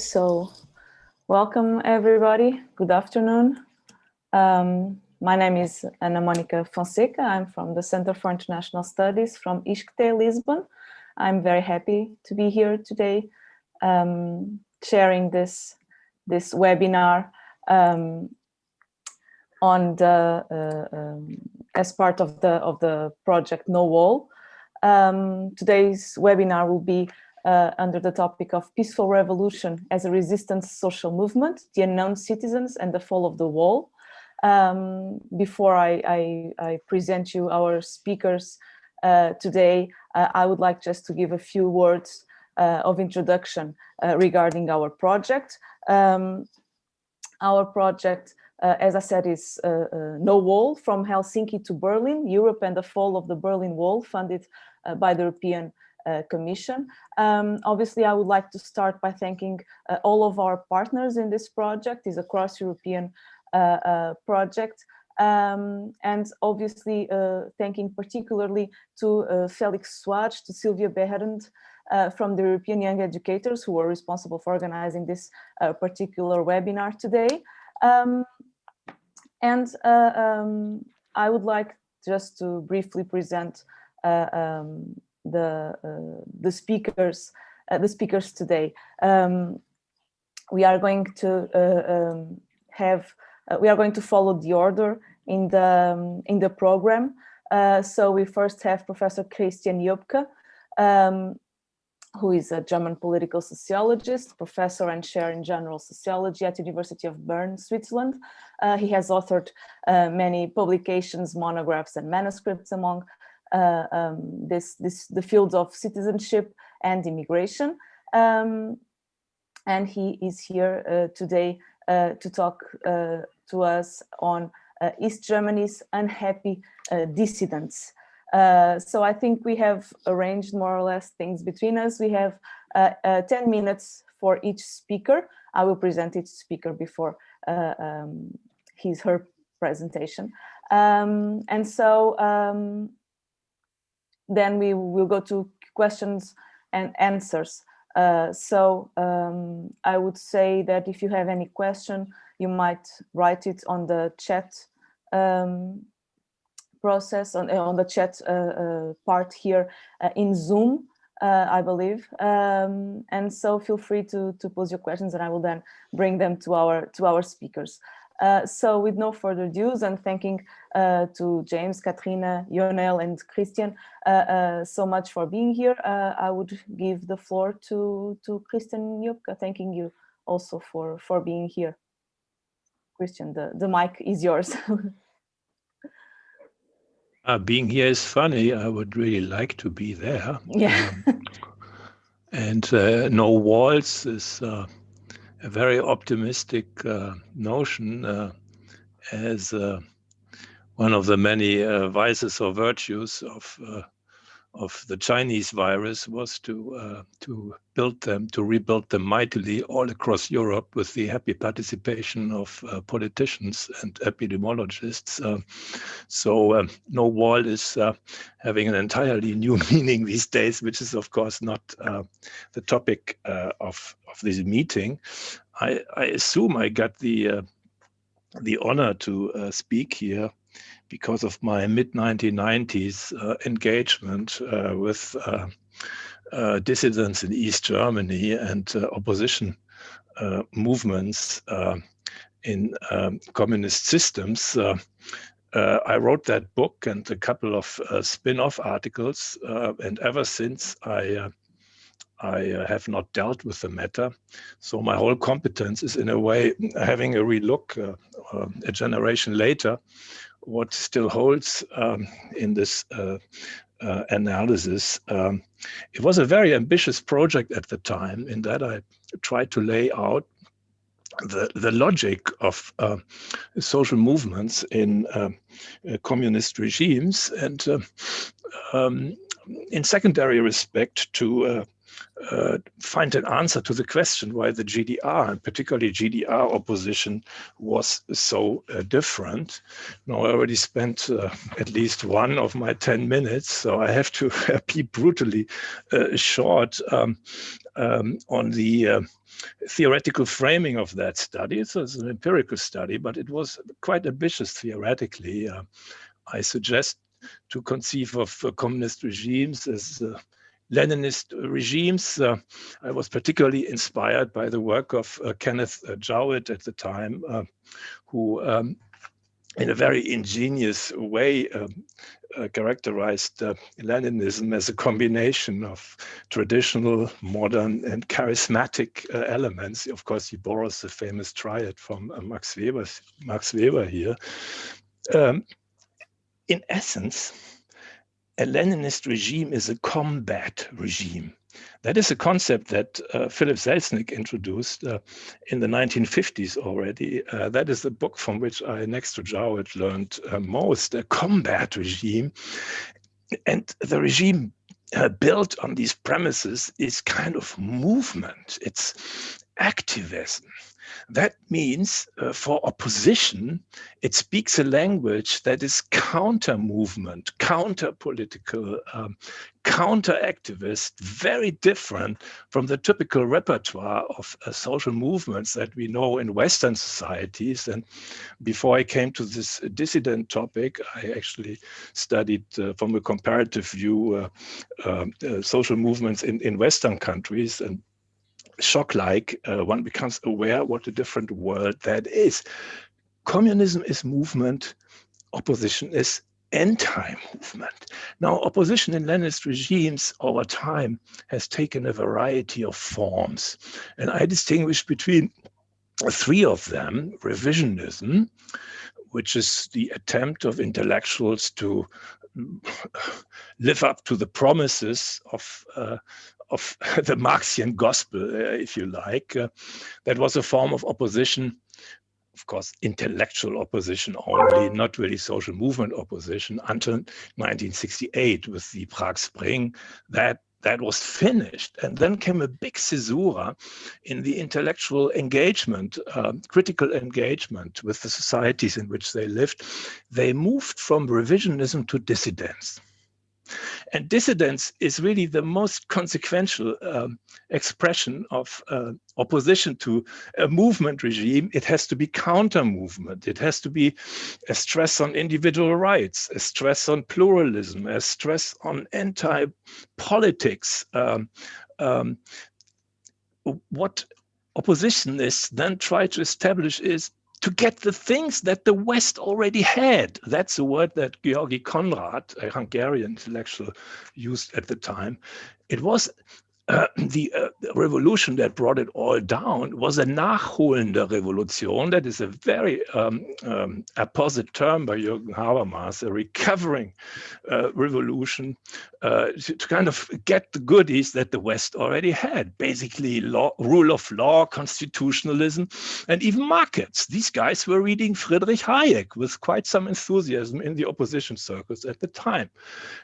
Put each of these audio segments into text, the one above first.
so welcome everybody. Good afternoon. My name is Ana Mónica Fonseca. I'm from the Center for International Studies from ISCTE, Lisbon. I'm very happy to be here today, sharing this webinar on the as part of the project Nowall. Today's webinar will be under the topic of peaceful revolution as a resistance social movement, the unknown citizens and the fall of the wall. Before I present you our speakers today, I would like just to give a few words of introduction regarding our project. Our project, as I said, is Nowall, from Helsinki to Berlin, Europe and the fall of the Berlin Wall, funded by the European Commission. Obviously, I would like to start by thanking all of our partners in this project. It's a cross-European project, and obviously thanking particularly to Felix Soares, to Sylvia Behrendt from the European Young Educators, who were responsible for organizing this particular webinar today. I would like just to briefly present the speakers today. We are going to follow the order in the program. So we first have Professor Katrin Joppke, who is a German political sociologist, professor and chair in general sociology at the University of Bern, Switzerland. He has authored many publications, monographs, and manuscripts among the fields of citizenship and immigration. And he is here today to talk to us on East Germany's unhappy dissidents. So I think we have arranged more or less things between us. We have 10 minutes for each speaker. I will present each speaker before her presentation. And so then we will go to questions and answers. So I would say that if you have any question, you might write it on the chat process, on the chat part here in Zoom, I believe. And so feel free to pose your questions, and I will then bring them to our speakers. So with no further ado, and thanking to James, Katrina, Jonel, and Christian so much for being here, I would give the floor to Katrin Joppke, thanking you also for being here. Christian, the mic is yours. Being here is funny. I would really like to be there. Yeah. And no walls is a very optimistic notion, as one of the many vices or virtues of the Chinese virus was to rebuild them mightily all across Europe with the happy participation of politicians and epidemiologists. So no wall is having an entirely new meaning these days, which is of course not the topic of this meeting. I assume I got the honor to speak here because of my mid-1990s engagement with dissidents in East Germany and opposition movements in communist systems. I wrote that book and a couple of spin-off articles, and ever since I have not dealt with the matter. So my whole competence is in a way having a relook a generation later, what still holds in this analysis. It was a very ambitious project at the time, in that I tried to lay out the logic of social movements in communist regimes, and in secondary respect to find an answer to the question why the GDR, and particularly GDR opposition, was so different. Now, I already spent at least one of my 10 minutes, so I have to be brutally short on the theoretical framing of that study. So it's an empirical study, but it was quite ambitious theoretically. I suggest to conceive of communist regimes as Leninist regimes. I was particularly inspired by the work of Kenneth Jowett at the time, who in a very ingenious way characterized Leninism as a combination of traditional, modern, and charismatic elements. Of course, he borrows the famous triad from Max Weber here. In essence, a Leninist regime is a combat regime. That is a concept that Philip Selznick introduced in the 1950s already. That is the book from which I, next to Jowett, learned most, a combat regime. And the regime built on these premises is kind of movement. It's activism. That means for opposition, it speaks a language that is counter-movement, counter-political, counter-activist, very different from the typical repertoire of social movements that we know in Western societies. And before I came to this dissident topic, I actually studied from a comparative view social movements in Western countries. And shock-like, one becomes aware what a different world that is. Communism is movement, opposition is anti-movement. Now, opposition in Leninist regimes over time has taken a variety of forms, and I distinguish between three of them: revisionism, which is the attempt of intellectuals to live up to the promises of the Marxian gospel, if you like. That was a form of opposition, of course, intellectual opposition only, not really social movement opposition, until 1968 with the Prague Spring. That was finished. And then came a big caesura in the intellectual engagement, critical engagement with the societies in which they lived. They moved from revisionism to dissidence. And dissidence is really the most consequential expression of opposition to a movement regime. It has to be counter-movement. It has to be a stress on individual rights, a stress on pluralism, a stress on anti-politics. What oppositionists then try to establish is to get the things that the West already had. That's a word that Georgi Konrad, a Hungarian intellectual, used at the time. It was the revolution that brought it all down was a nachholende Revolution. That is a very apposite term by Jürgen Habermas, a recovering revolution to kind of get the goodies that the West already had, basically rule of law, constitutionalism, and even markets. These guys were reading Friedrich Hayek with quite some enthusiasm in the opposition circles at the time.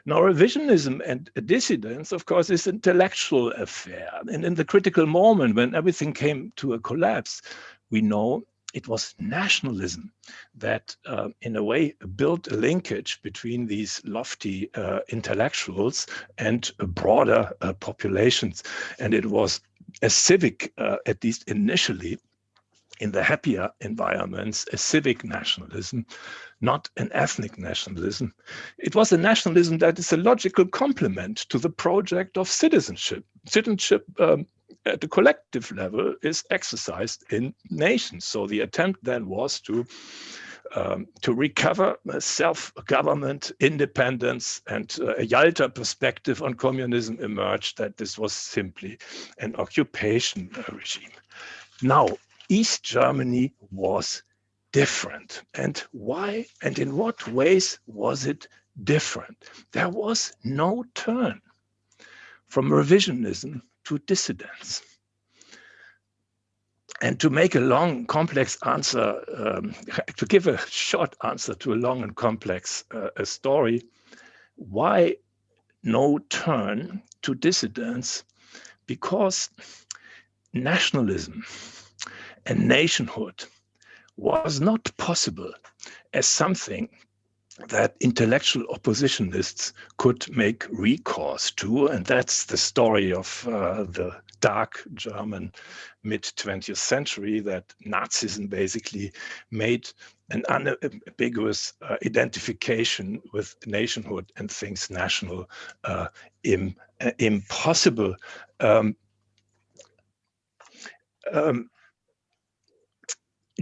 Now, revisionism and dissidence, of course, is intellectual affair. And in the critical moment when everything came to a collapse, we know it was nationalism that, in a way, built a linkage between these lofty intellectuals and broader populations. And it was a civic, at least initially, in the happier environments, a civic nationalism, not an ethnic nationalism. It was a nationalism that is a logical complement to the project of citizenship. Citizenship at the collective level is exercised in nations. So the attempt then was to recover self-government, independence, and a Yalta perspective on communism emerged that this was simply an occupation regime. Now, East Germany was different. And why and in what ways was it different? There was no turn from revisionism to dissidence. And to make a long, complex answer, to give a short answer to a long and complex story, why no turn to dissidence? because nationalism and nationhood was not possible as something that intellectual oppositionists could make recourse to. And that's the story of the dark German mid-20th century, that Nazism basically made an unambiguous identification with nationhood and things national impossible.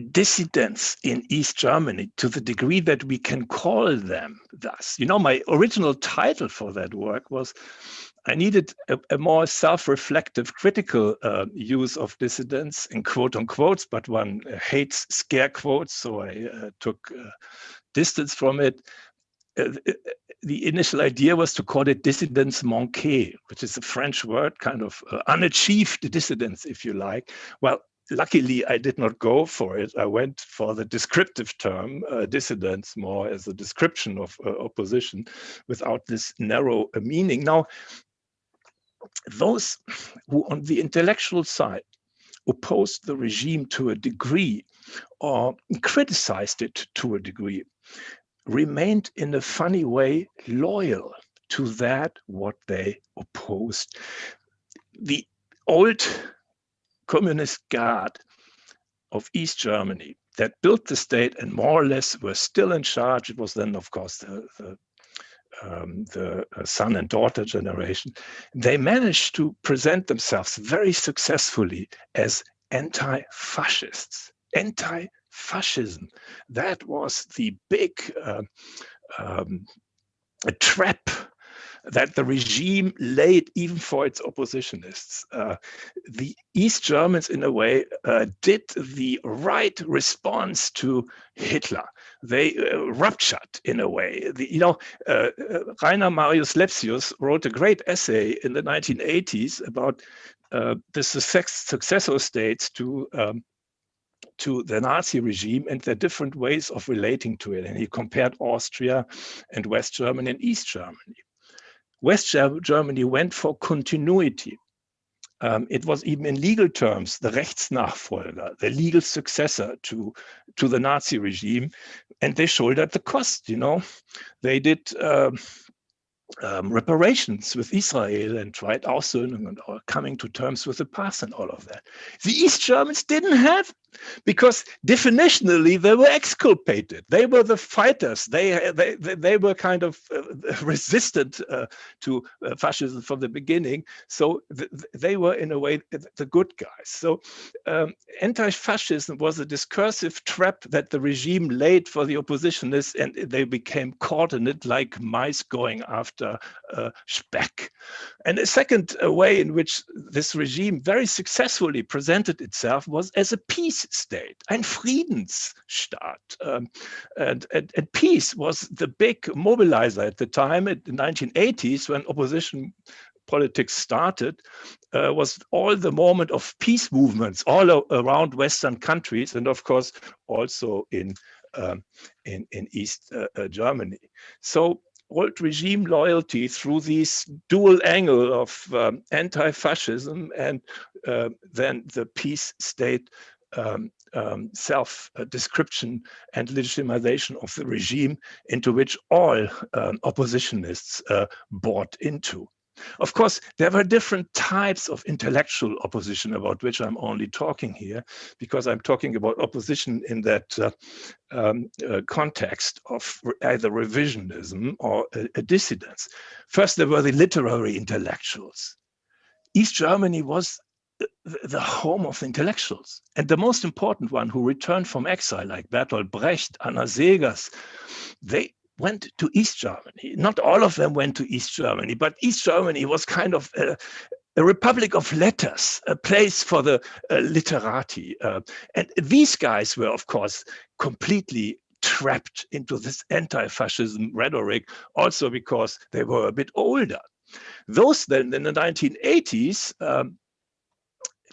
Dissidents in East Germany, to the degree that we can call them thus. You know, my original title for that work was, I needed a more self-reflective, critical use of dissidents in quote unquotes, but one hates scare quotes, so I took distance from it. The initial idea was to call it dissidence manquée, which is a French word, kind of unachieved dissidence, if you like. Well, luckily, I did not go for it. I went for the descriptive term, dissidence, more as a description of opposition without this narrow meaning. Now, those who on the intellectual side opposed the regime to a degree or criticized it to a degree remained in a funny way loyal to that what they opposed. The old communist guard of East Germany that built the state and more or less were still in charge. It was then, of course, the son and daughter generation. They managed to present themselves very successfully as anti-fascists. Anti-fascism, that was the big trap that the regime laid even for its oppositionists. The East Germans, in a way, did the right response to Hitler. They ruptured, in a way. Rainer Marius Lepsius wrote a great essay in the 1980s about the successor states to the Nazi regime and their different ways of relating to it. And he compared Austria and West Germany and East Germany. West Germany went for continuity. It was even in legal terms the Rechtsnachfolger, the legal successor to the Nazi regime, and they shouldered the cost. You know, they did reparations with Israel and tried Aussöhnung and coming to terms with the past and all of that. The East Germans didn't have, because definitionally they were exculpated. They were the fighters. They were kind of resistant to fascism from the beginning. So they were, in a way, the good guys. So anti-fascism was a discursive trap that the regime laid for the oppositionists, and they became caught in it like mice going after Speck. And a second way in which this regime very successfully presented itself was as a peace state, ein Friedensstaat. And peace was the big mobilizer at the time, in the 1980s, when opposition politics started, was all the moment of peace movements all around Western countries, and of course also in East Germany. So old regime loyalty through this dual angle of anti-fascism and then the peace state self-description and legitimization of the regime, into which all oppositionists bought into. Of course, there were different types of intellectual opposition about which I'm only talking here, because I'm talking about opposition in that context of either revisionism or a dissidence. First, there were the literary intellectuals. East Germany was the home of intellectuals. And the most important one, who returned from exile, like Bertolt Brecht, Anna Segers, they went to East Germany. Not all of them went to East Germany, but East Germany was kind of a republic of letters, a place for the literati. And these guys were, of course, completely trapped into this anti-fascism rhetoric, also because they were a bit older. Those then, in the 1980s,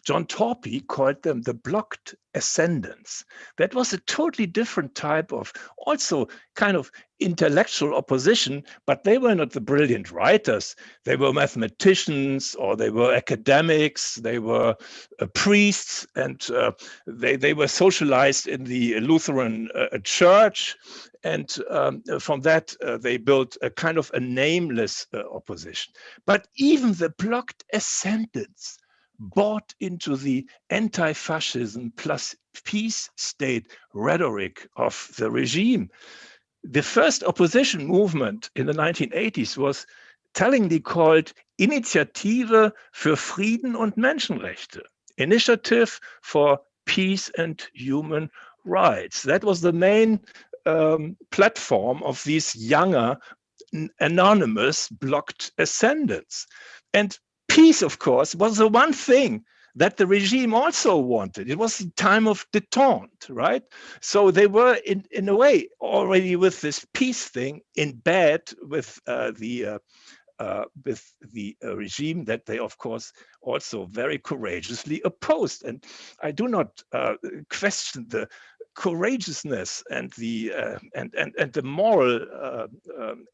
John Joppke called them the blocked ascendants. That was a totally different type of also kind of intellectual opposition, but they were not the brilliant writers. They were mathematicians, or they were academics, they were priests, and they were socialized in the Lutheran church. And from that, they built a kind of a nameless opposition. But even the blocked ascendants bought into the anti-fascism plus peace state rhetoric of the regime. The first opposition movement in the 1980s was tellingly called Initiative für Frieden und Menschenrechte, Initiative for Peace and Human Rights. That was the main platform of these younger anonymous blocked ascendants. And peace, of course, was the one thing that the regime also wanted. It was the time of détente, right? So they were, in a way, already with this peace thing in bed with the regime that they, of course, also very courageously opposed. And I do not question the courageousness and the moral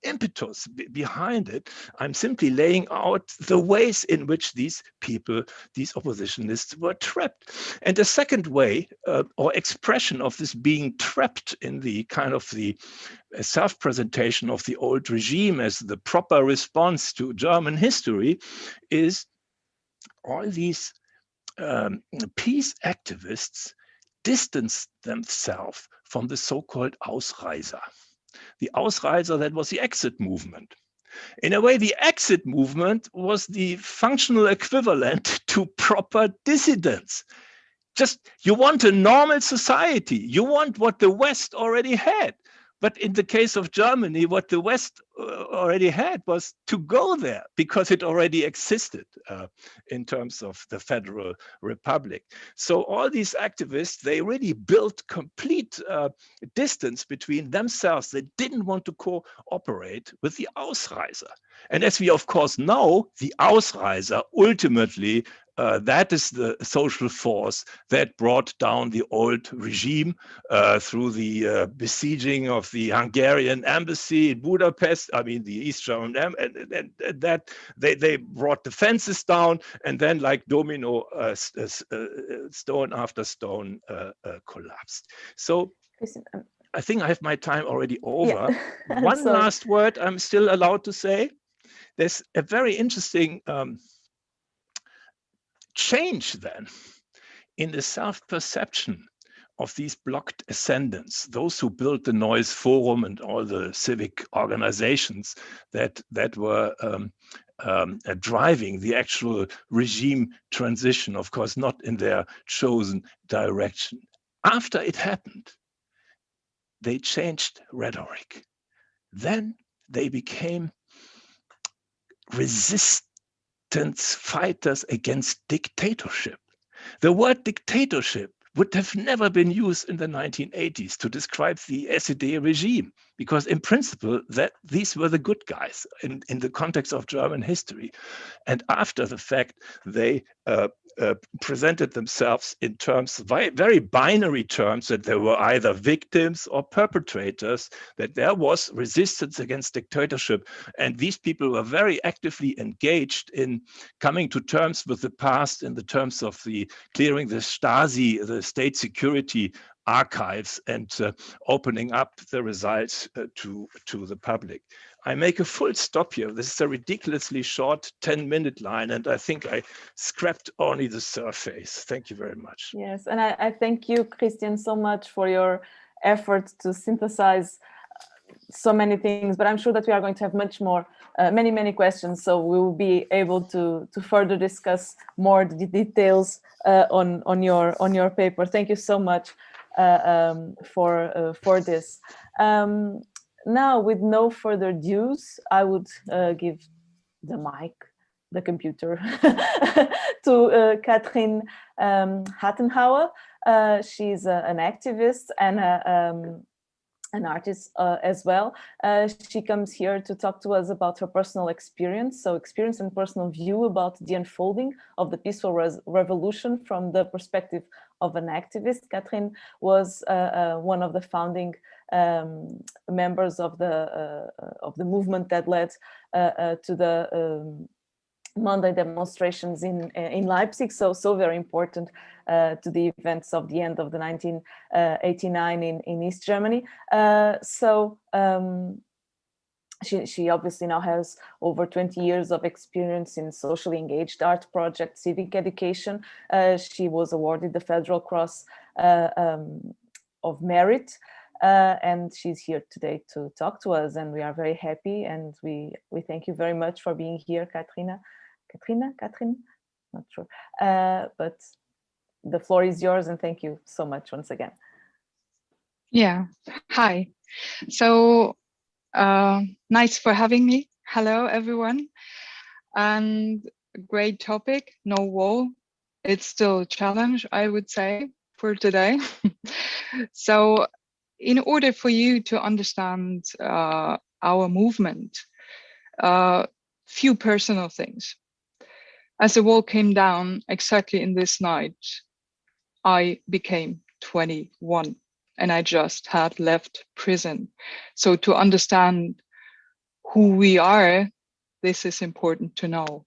impetus behind it. I'm simply laying out the ways in which these people, these oppositionists, were trapped. And the second way or expression of this being trapped in the kind of the self-presentation of the old regime as the proper response to German history is all these peace activists distanced themselves from the so-called Ausreißer. The Ausreißer, that was the exit movement. In a way, the exit movement was the functional equivalent to proper dissidence. Just, you want a normal society. You want what the West already had. But in the case of Germany, what the West already had was to go there because it already existed in terms of the Federal Republic. So all these activists, they really built complete distance between themselves. They didn't want to cooperate with the Ausreißer. And as we of course know, the Ausreißer ultimately that is the social force that brought down the old regime through the besieging of the Hungarian embassy in Budapest. I mean, the East German, and that they brought the fences down, and then like domino, stone after stone collapsed. So I think I have my time already over. Yeah. One last word I'm still allowed to say. There's a very interesting change then in the self-perception of these blocked ascendants, those who built the Noise Forum and all the civic organizations that were driving the actual regime transition, of course, not in their chosen direction. After it happened, they changed rhetoric. Then they became resistant fighters against dictatorship. The word dictatorship would have never been used in the 1980s to describe the SED regime, because in principle that these were the good guys in the context of German history. And after the fact, they presented themselves in terms, very binary terms, that they were either victims or perpetrators, that there was resistance against dictatorship. And these people were very actively engaged in coming to terms with the past in the terms of the clearing the Stasi, the state security archives, and opening up the results to the public. I make a full stop here. This is a ridiculously short 10-minute line, and I think I scrapped only the surface. Thank you very much. Yes, and I thank you, Christian, so much for your effort to synthesize so many things, but I'm sure that we are going to have much more, many questions, so we will be able to further discuss more the details on your paper. Thank you so much for this. Now, with no further ado, I would give the mic, the computer, to Katrin Hattenhauer. She's an activist and an artist as well. She comes here to talk to us about her personal experience, so experience and personal view about the unfolding of the peaceful revolution from the perspective of an activist. Katrin was one of the founding members of the movement that led to the Monday demonstrations in Leipzig, so very important to the events of the end of the 1989 in East Germany. She obviously now has over 20 years of experience in socially engaged art projects, civic education. She was awarded the Federal Cross of Merit, and she's here today to talk to us, and we are very happy, and we thank you very much for being here, Katrin, not sure, but the floor is yours, and thank you so much once again. Yeah, hi. So nice for having me. Hello, everyone. And great topic, Nowall. It's still a challenge, I would say, for today. So in order for you to understand our movement, few personal things. As the wall came down exactly in this night, I became 21 and I just had left prison. So to understand who we are, this is important to know.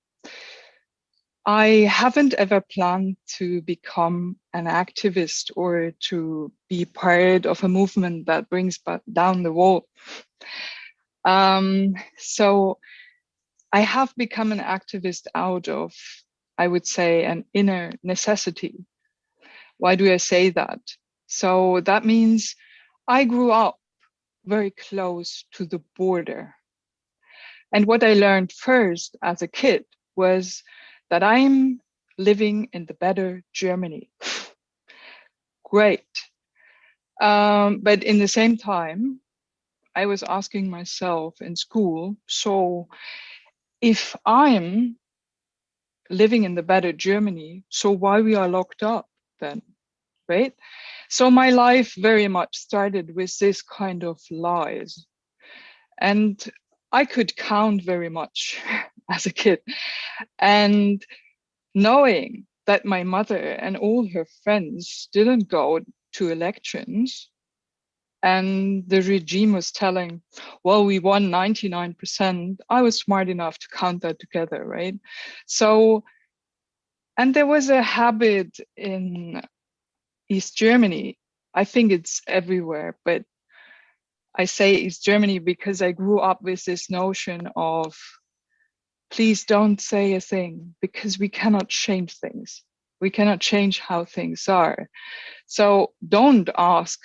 I haven't ever planned to become an activist or to be part of a movement that brings down the wall. So I have become an activist out of, I would say, an inner necessity. Why do I say that? So that means I grew up very close to the border. And what I learned first as a kid was that I'm living in the better Germany. Great. But in the same time, I was asking myself in school, so if I'm living in the better Germany, so why we are locked up then, right? So my life very much started with this kind of lies. And I could count very much as a kid. And knowing that my mother and all her friends didn't go to elections, and the regime was telling, well, we won 99%. I was smart enough to count that together, right? So, and there was a habit in East Germany. I think it's everywhere, but I say East Germany because I grew up with this notion of, please don't say a thing because we cannot change things. We cannot change how things are. So don't ask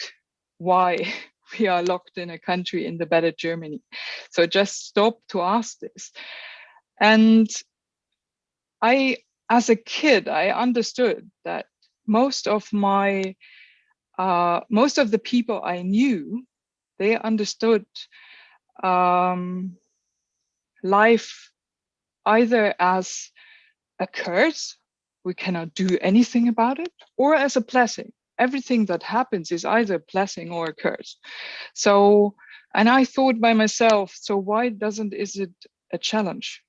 why we are locked in a country in the better Germany. So just stop to ask this. And as a kid, I understood that most of the people I knew, they understood life either as a curse, we cannot do anything about it, or as a blessing. Everything that happens is either a blessing or a curse. So, and I thought by myself, so why is it a challenge?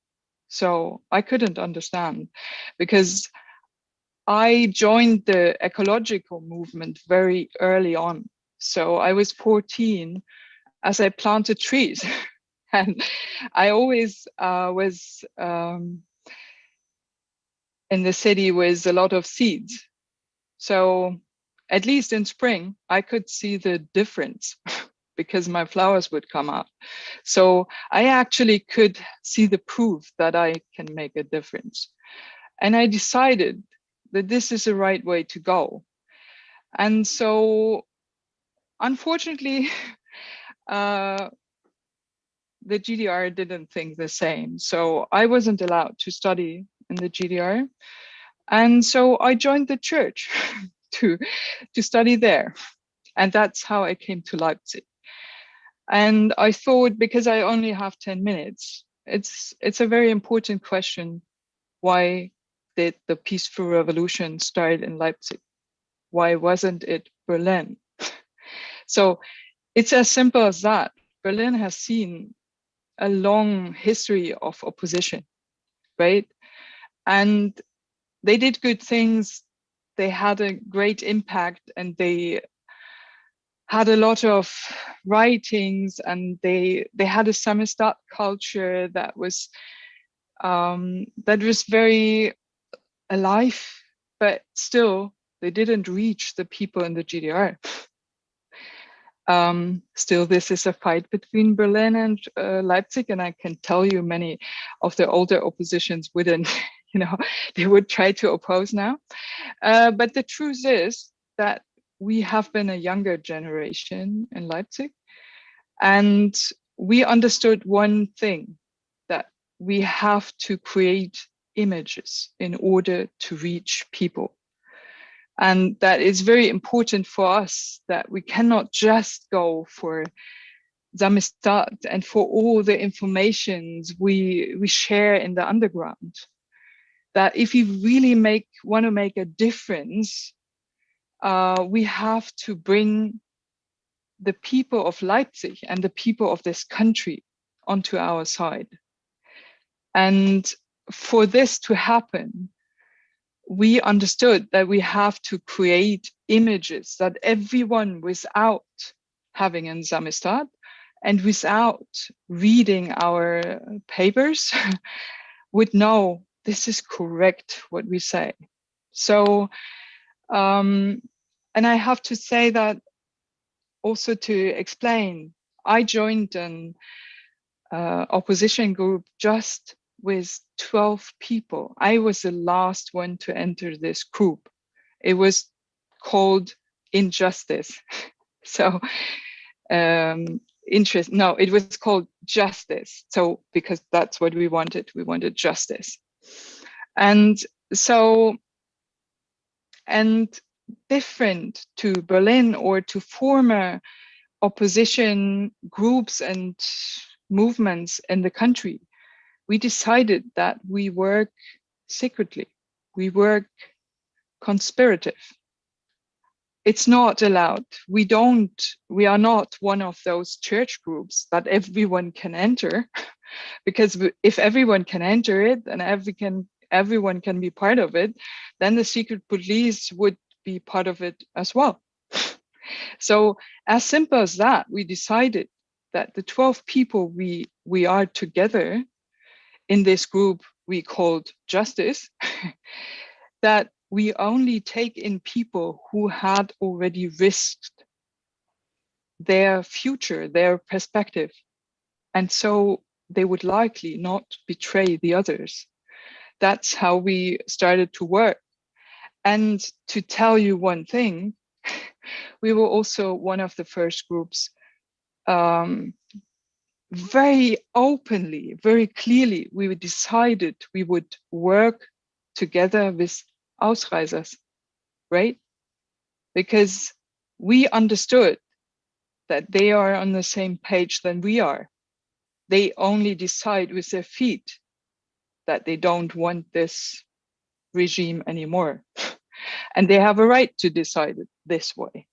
So I couldn't understand, because I joined the ecological movement very early on. So I was 14 as I planted trees. And I always was in the city with a lot of seeds. So at least in spring, I could see the difference because my flowers would come out. So I actually could see the proof that I can make a difference. And I decided that this is the right way to go. And so unfortunately, the GDR didn't think the same. So I wasn't allowed to study in the GDR. And so I joined the church to study there. And that's how I came to Leipzig. And I thought, because I only have 10 minutes, it's a very important question. Why did the peaceful revolution start in Leipzig? Why wasn't it Berlin? So It's as simple as that. Berlin has seen a long history of opposition, right? And they did good things. They had a great impact, and they had a lot of writings, and they had a Samizdat culture that was very alive, but still they didn't reach the people in the GDR. Still, this is a fight between Berlin and Leipzig, and I can tell you many of the older oppositions wouldn't, they would try to oppose now. But the truth is that we have been a younger generation in Leipzig, and we understood one thing, that we have to create images in order to reach people. And that is very important for us, that we cannot just go for Samizdat and for all the informations we share in the underground. That if we really want to make a difference, we have to bring the people of Leipzig and the people of this country onto our side. And for this to happen, we understood that we have to create images that everyone, without having a Samizdat and without reading our papers, would know this is correct what we say. So, and I have to say that also to explain, I joined an opposition group just with 12 people. I was the last one to enter this group. It was called Injustice. So it was called Justice. So because that's what we wanted justice. And so, and different to Berlin or to former opposition groups and movements in the country, we decided that we work secretly, we work conspirative. It's not allowed. We are not one of those church groups that everyone can enter, because if everyone can enter it and everyone can be part of it, then the secret police would be part of it as well. So as simple as that, we decided that the 12 people we are together in this group we called Justice, that we only take in people who had already risked their future, their perspective. And so they would likely not betray the others. That's how we started to work. And to tell you one thing, we were also one of the first groups very openly, very clearly, we decided we would work together with Ausreisers, right? Because we understood that they are on the same page than we are. They only decide with their feet that they don't want this regime anymore. And they have a right to decide it this way.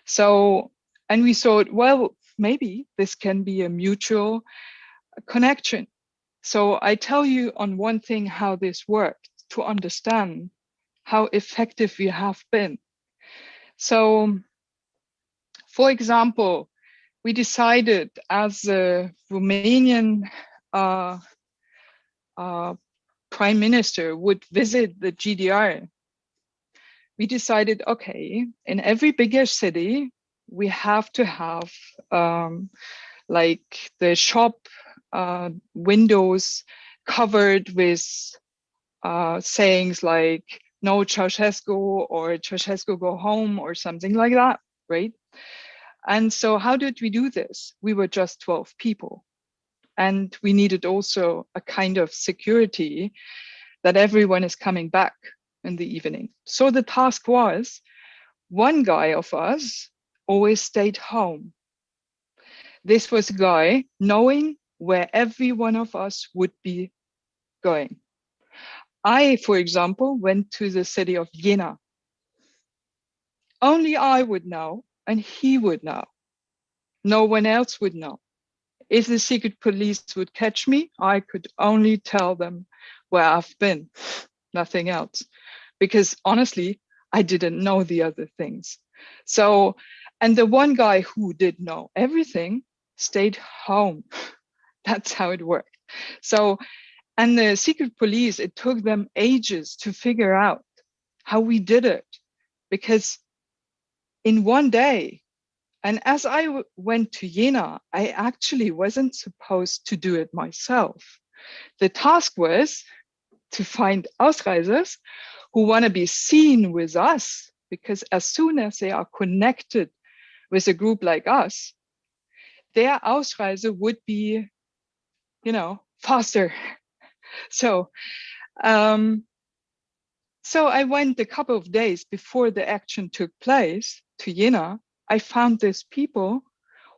So, and we thought, well, maybe this can be a mutual connection. So I tell you on one thing how this worked to understand how effective we have been. So, for example, we decided as a Romanian prime minister would visit the GDR, we decided, okay, in every bigger city, we have to have like the shop windows covered with sayings like no Ceausescu or Ceausescu go home or something like that, right? And so how did we do this? We were just 12 people. And we needed also a kind of security that everyone is coming back in the evening. So the task was, one guy of us always stayed home. This was a guy knowing where every one of us would be going. I, for example, went to the city of Jena. Only I would know, and he would know. No one else would know. If the secret police would catch me, I could only tell them where I've been, nothing else. Because honestly, I didn't know the other things. So, and the one guy who did know everything stayed home. That's how it worked. So, and the secret police, it took them ages to figure out how we did it. Because in one day, and as I went to Jena, I actually wasn't supposed to do it myself. The task was to find Ausreisers who want to be seen with us, because as soon as they are connected with a group like us, their Ausreise would be, you know, faster. So, so I went a couple of days before the action took place to Jena. I found these people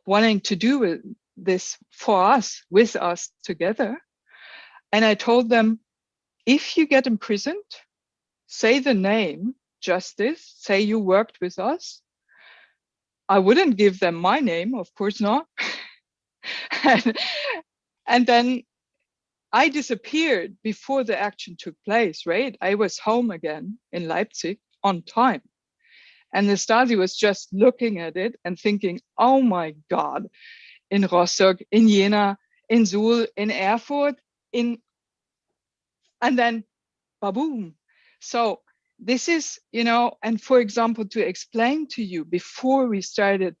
wanting to do this for us, with us together. And I told them, if you get imprisoned, say the name, Justice, say you worked with us. I wouldn't give them my name, of course not. and then I disappeared before the action took place, right? I was home again in Leipzig on time. And the Stasi was just looking at it and thinking, oh my God, in Rostock, in Jena, in Suhl, in Erfurt, and then baboom. So this is, you know, and for example, to explain to you, before we started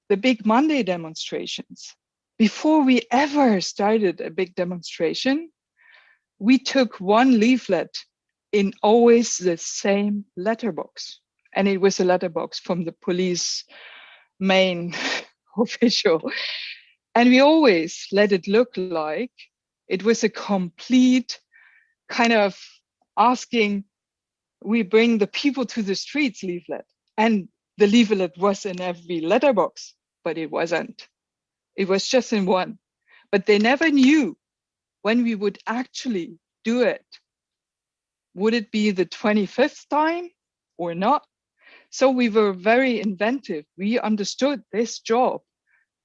the big Monday demonstrations, before we ever started a big demonstration, we took one leaflet in always the same letterbox. And it was a letterbox from the police main official. And we always let it look like it was a complete kind of asking, we bring the people to the streets leaflet. And the leaflet was in every letterbox, but it wasn't. It was just in one. But they never knew when we would actually do it. Would it be the 25th time or not? So we were very inventive. We understood this job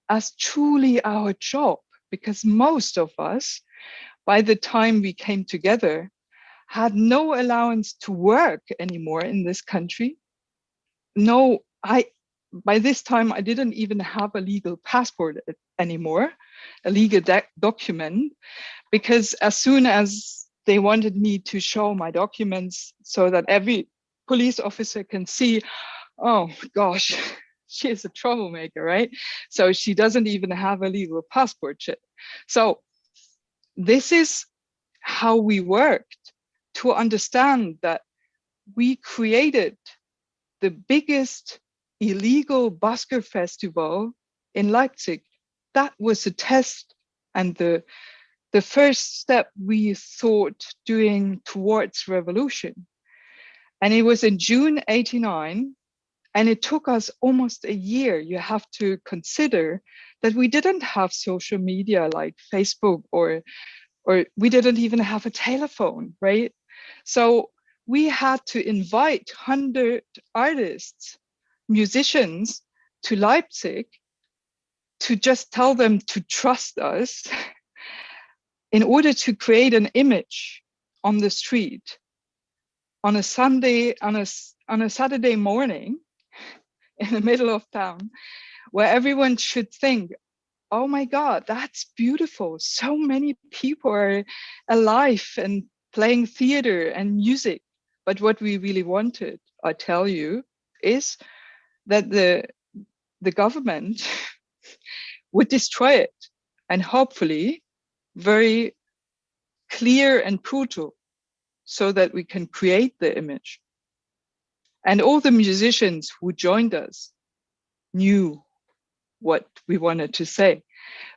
as truly our job, because most of us, by the time we came together, had no allowance to work anymore in this country. No, by this time, I didn't even have a legal passport anymore, a legal document, because as soon as they wanted me to show my documents so that every police officer can see, oh gosh, she is a troublemaker, right? So she doesn't even have a legal passport yet. So this is how we worked, to understand that we created the biggest illegal busker festival in Leipzig. That was a test and the first step we thought doing towards revolution. And it was in June 89, and it took us almost a year. You have to consider that we didn't have social media like Facebook, or we didn't even have a telephone, right? So we had to invite 100 artists, musicians to Leipzig to just tell them to trust us in order to create an image on the street on a Sunday, on a Saturday morning in the middle of town, where everyone should think, oh my God, that's beautiful. So many people are alive and playing theater and music. But what we really wanted, I tell you, is that the government would destroy it, and hopefully very clear and brutal, so that we can create the image. And all the musicians who joined us knew what we wanted to say.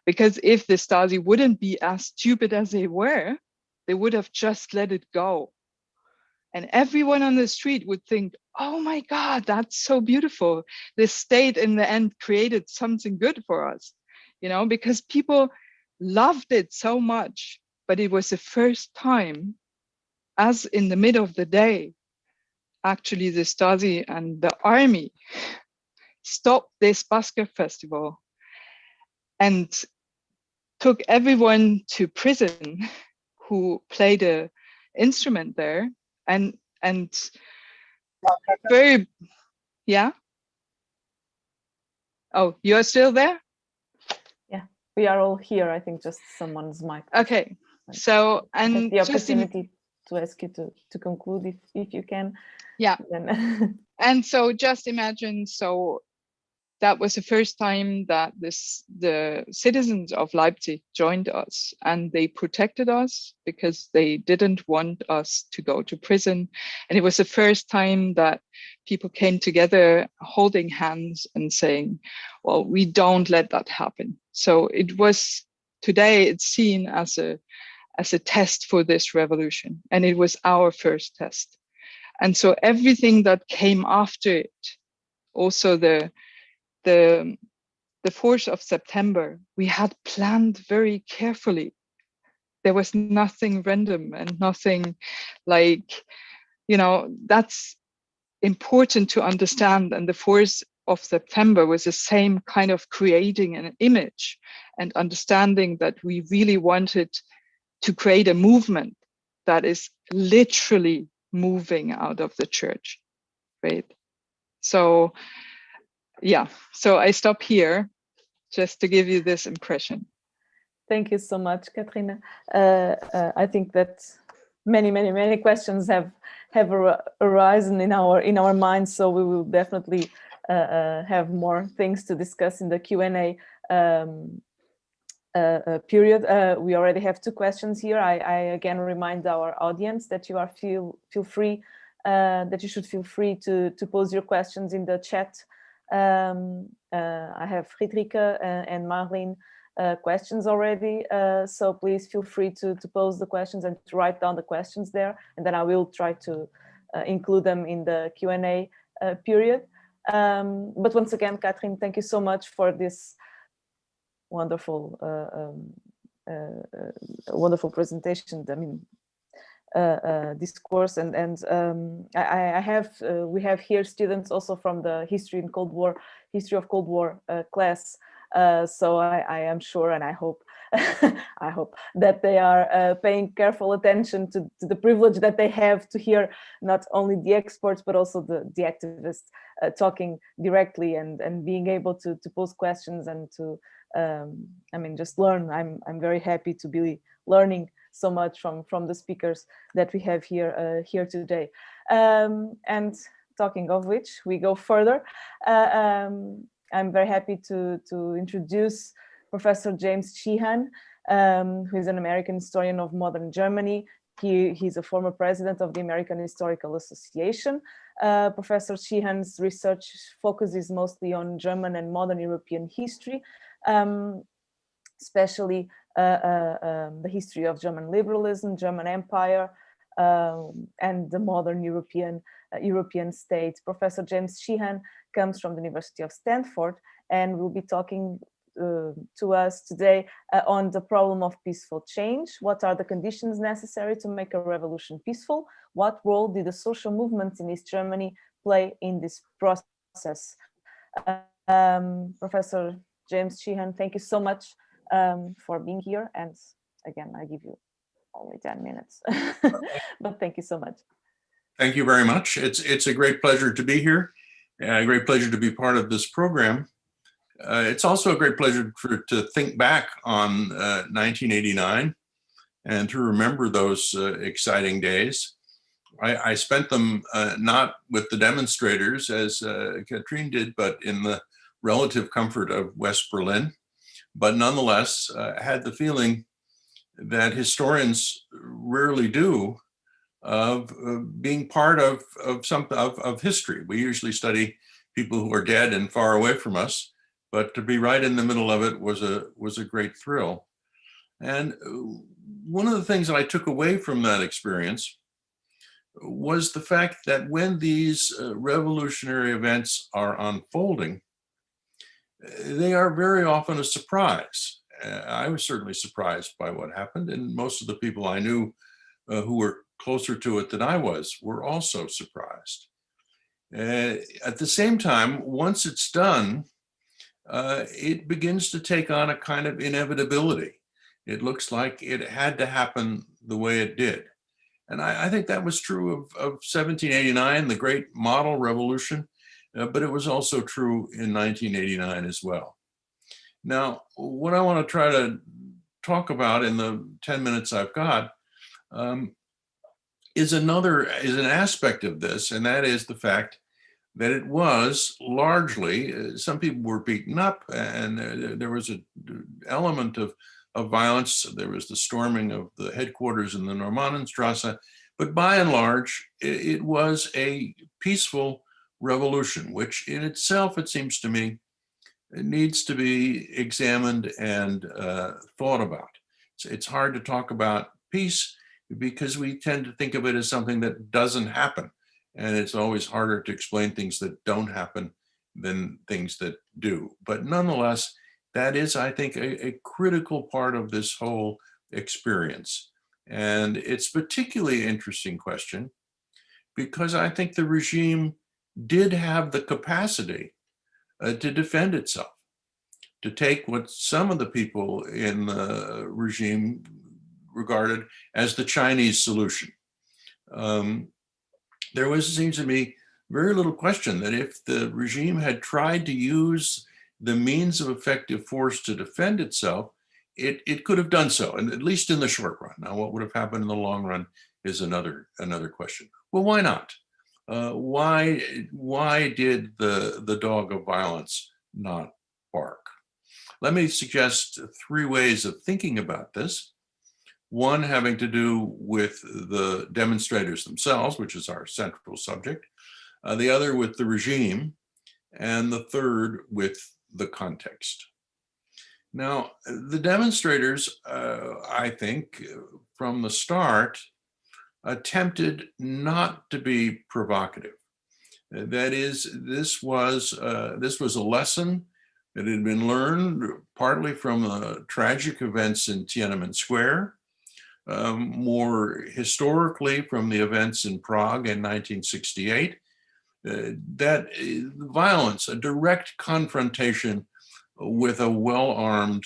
Because if the Stasi wouldn't be as stupid as they were, they would have just let it go. And everyone on the street would think, oh my God, that's so beautiful. The state in the end created something good for us, you know, because people loved it so much. But it was the first time, as in the middle of the day, actually the Stasi and the army stopped this busker festival and took everyone to prison who played a instrument there, and very, yeah. Oh, you're still there? Yeah, we are all here. I think just someone's mic. Okay, so and the opportunity to ask you to conclude if you can. Yeah. Then and so just imagine, so that was the first time that the citizens of Leipzig joined us, and they protected us because they didn't want us to go to prison. And it was the first time that people came together holding hands and saying, well, we don't let that happen. So it was, today it's seen as a test for this revolution, and it was our first test. And so everything that came after it, also the 4th of September, we had planned very carefully. There was nothing random and nothing like, that's important to understand. And the 4th of September was the same kind of creating an image and understanding that we really wanted to create a movement that is literally moving out of the church, right? So, yeah, so I stop here just to give you this impression. Thank you so much, Katrin. I think that many questions have arisen in our minds, so we will definitely have more things to discuss in the Q&A period. We already have 2 questions here. I again remind our audience that you are feel free that you should feel free to pose your questions in the chat. I have Friederike and Marlene questions already, so please feel free to pose the questions and to write down the questions there, and then I will try to include them in the Q&A period. But once again, Katrin, thank you so much for this wonderful wonderful presentation. I mean, discourse, and we have here students also from the history of Cold War class, so I am sure, and I hope I hope that they are paying careful attention to the privilege that they have to hear not only the experts but also the activists talking directly and being able to pose questions and to I mean, just learn. I'm very happy to be learning so much from the speakers that we have here today. And talking of which, we go further. I'm very happy to introduce Professor James Sheehan, who is an American historian of modern Germany. He's a former president of the American Historical Association. Professor Sheehan's research focuses mostly on German and modern European history, especially the history of German liberalism, German Empire, and the modern European states. Professor James Sheehan comes from the University of Stanford and will be talking to us today on the problem of peaceful change. What are the conditions necessary to make a revolution peaceful? What role did the social movements in East Germany play in this process? Professor James Sheehan, thank you so much for being here. And again, I give you only 10 minutes, but thank you so much. Thank you very much. It's a great pleasure to be here, a great pleasure to be part of this program. It's also a great pleasure to think back on 1989 and to remember those exciting days. I spent them not with the demonstrators as Katrin did, but in the relative comfort of West Berlin, but nonetheless had the feeling that historians rarely do of being part of history. We usually study people who are dead and far away from us, but to be right in the middle of it was a great thrill. And one of the things that I took away from that experience was the fact that when these revolutionary events are unfolding, they are very often a surprise. I was certainly surprised by what happened, and most of the people I knew who were closer to it than I was were also surprised. At the same time, once it's done, it begins to take on a kind of inevitability. It looks like it had to happen the way it did. And I think that was true of 1789, the great model revolution, but it was also true in 1989 as well. Now, what I want to try to talk about in the 10 minutes I've got is an aspect of this, and that is the fact that it was largely, some people were beaten up, and there was an element of violence. There was the storming of the headquarters in the Normannenstrasse, but by and large, it was a peaceful revolution, which in itself, it seems to me, it needs to be examined and thought about. It's hard to talk about peace because we tend to think of it as something that doesn't happen. And it's always harder to explain things that don't happen than things that do. But nonetheless, that is, I think, a critical part of this whole experience. And it's particularly interesting question because I think the regime did have the capacity to defend itself, to take what some of the people in the regime regarded as the Chinese solution. There was, it seems to me, very little question that if the regime had tried to use the means of effective force to defend itself, it could have done so, and at least in the short run. Now, what would have happened in the long run is another question. Well, why not? Why did the dog of violence not bark? Let me suggest 3 ways of thinking about this. One having to do with the demonstrators themselves, which is our central subject, the other with the regime, and the third with the context. Now, the demonstrators, I think, from the start, attempted not to be provocative. That is, this was a lesson that had been learned partly from the tragic events in Tiananmen Square, more historically from the events in Prague in 1968, that violence, a direct confrontation with a well-armed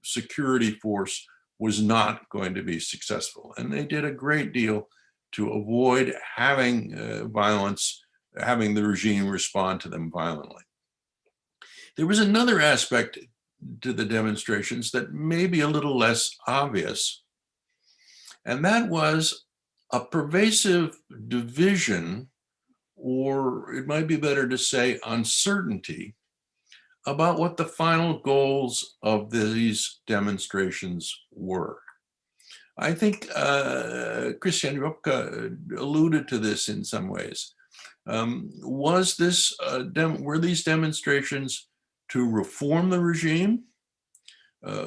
security force was not going to be successful. And they did a great deal to avoid having violence, having the regime respond to them violently. There was another aspect to the demonstrations that may be a little less obvious, and that was a pervasive division, or it might be better to say uncertainty, about what the final goals of these demonstrations were. I think Christian Joppke alluded to this in some ways. Were these demonstrations to reform the regime?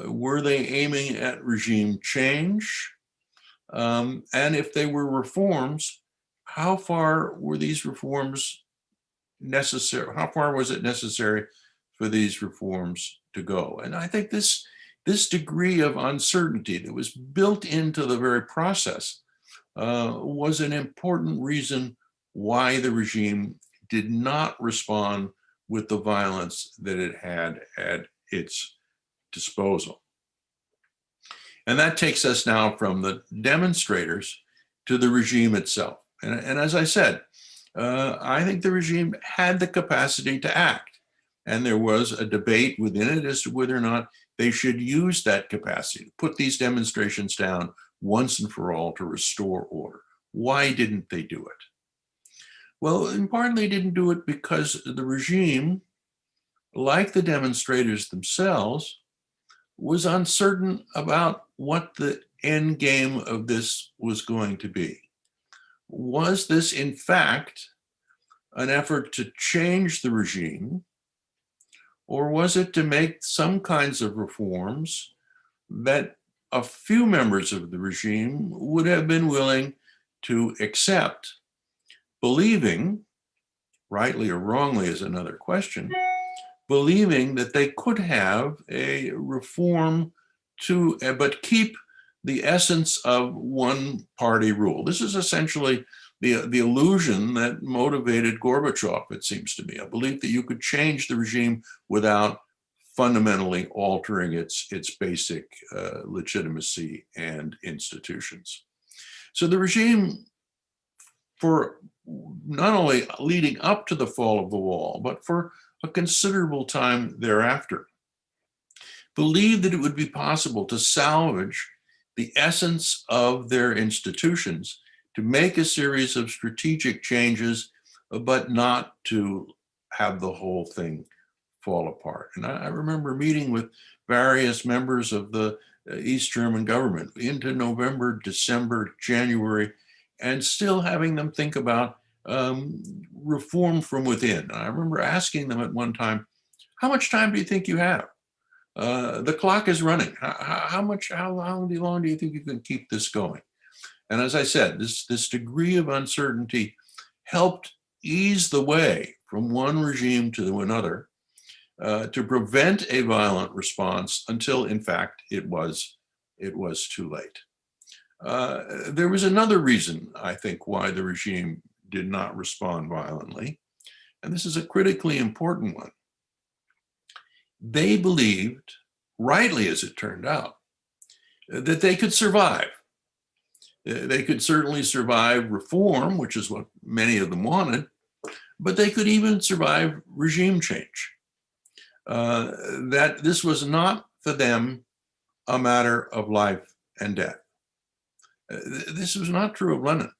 Were they aiming at regime change? And if they were reforms, how far were these reforms necessary? How far was it necessary for these reforms to go? And I think this degree of uncertainty that was built into the very process was an important reason why the regime did not respond with the violence that it had at its disposal. And that takes us now from the demonstrators to the regime itself. And as I said, I think the regime had the capacity to act. And there was a debate within it as to whether or not they should use that capacity to put these demonstrations down once and for all to restore order. Why didn't they do it? Well, in part, they didn't do it because the regime, like the demonstrators themselves, was uncertain about what the end game of this was going to be. Was this, in fact, an effort to change the regime, or was it to make some kinds of reforms that a few members of the regime would have been willing to accept, believing, rightly or wrongly is another question, believing that they could have a reform but keep the essence of one party rule? This is essentially the illusion that motivated Gorbachev, it seems to me, a belief that you could change the regime without fundamentally altering its basic legitimacy and institutions. So the regime, for not only leading up to the fall of the wall, but for a considerable time thereafter, believed that it would be possible to salvage the essence of their institutions, to make a series of strategic changes, but not to have the whole thing fall apart. And I remember meeting with various members of the East German government into November, December, January, and still having them think about reform from within. I remember asking them at one time, how much time do you think you have? The clock is running. How long do you think you can keep this going? And as I said, this degree of uncertainty helped ease the way from one regime to another to prevent a violent response until, in fact, it was too late. There was another reason, I think, why the regime did not respond violently, and this is a critically important one. They believed, rightly as it turned out, that they could survive. They could certainly survive reform, which is what many of them wanted, but they could even survive regime change. That this was not for them a matter of life and death. This was not true of Lenin.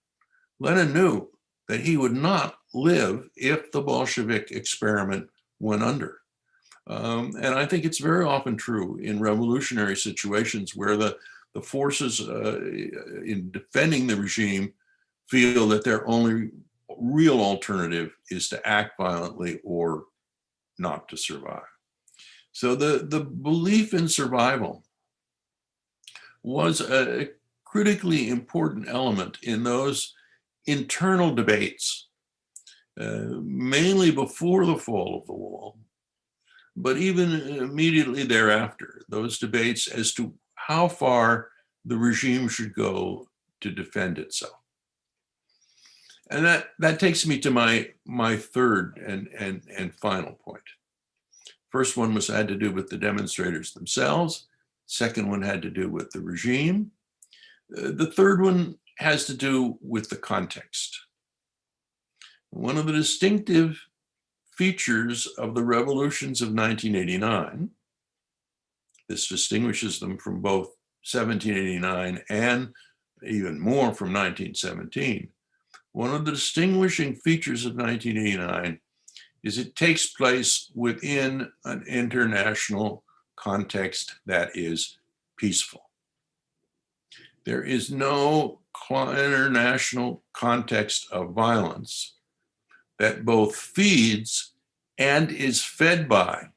Lenin knew that he would not live if the Bolshevik experiment went under. And I think it's very often true in revolutionary situations where the forces in defending the regime feel that their only real alternative is to act violently or not to survive. So the belief in survival was a critically important element in those internal debates, mainly before the fall of the wall, but even immediately thereafter, those debates as to how far the regime should go to defend itself. And that takes me to my third and final point. First one had to do with the demonstrators themselves. Second one had to do with the regime. The third one has to do with the context. One of the distinctive features of the revolutions of 1989, this distinguishes them from both 1789 and even more from 1917. One of the distinguishing features of 1989 is it takes place within an international context that is peaceful. There is no international context of violence that both feeds and is fed by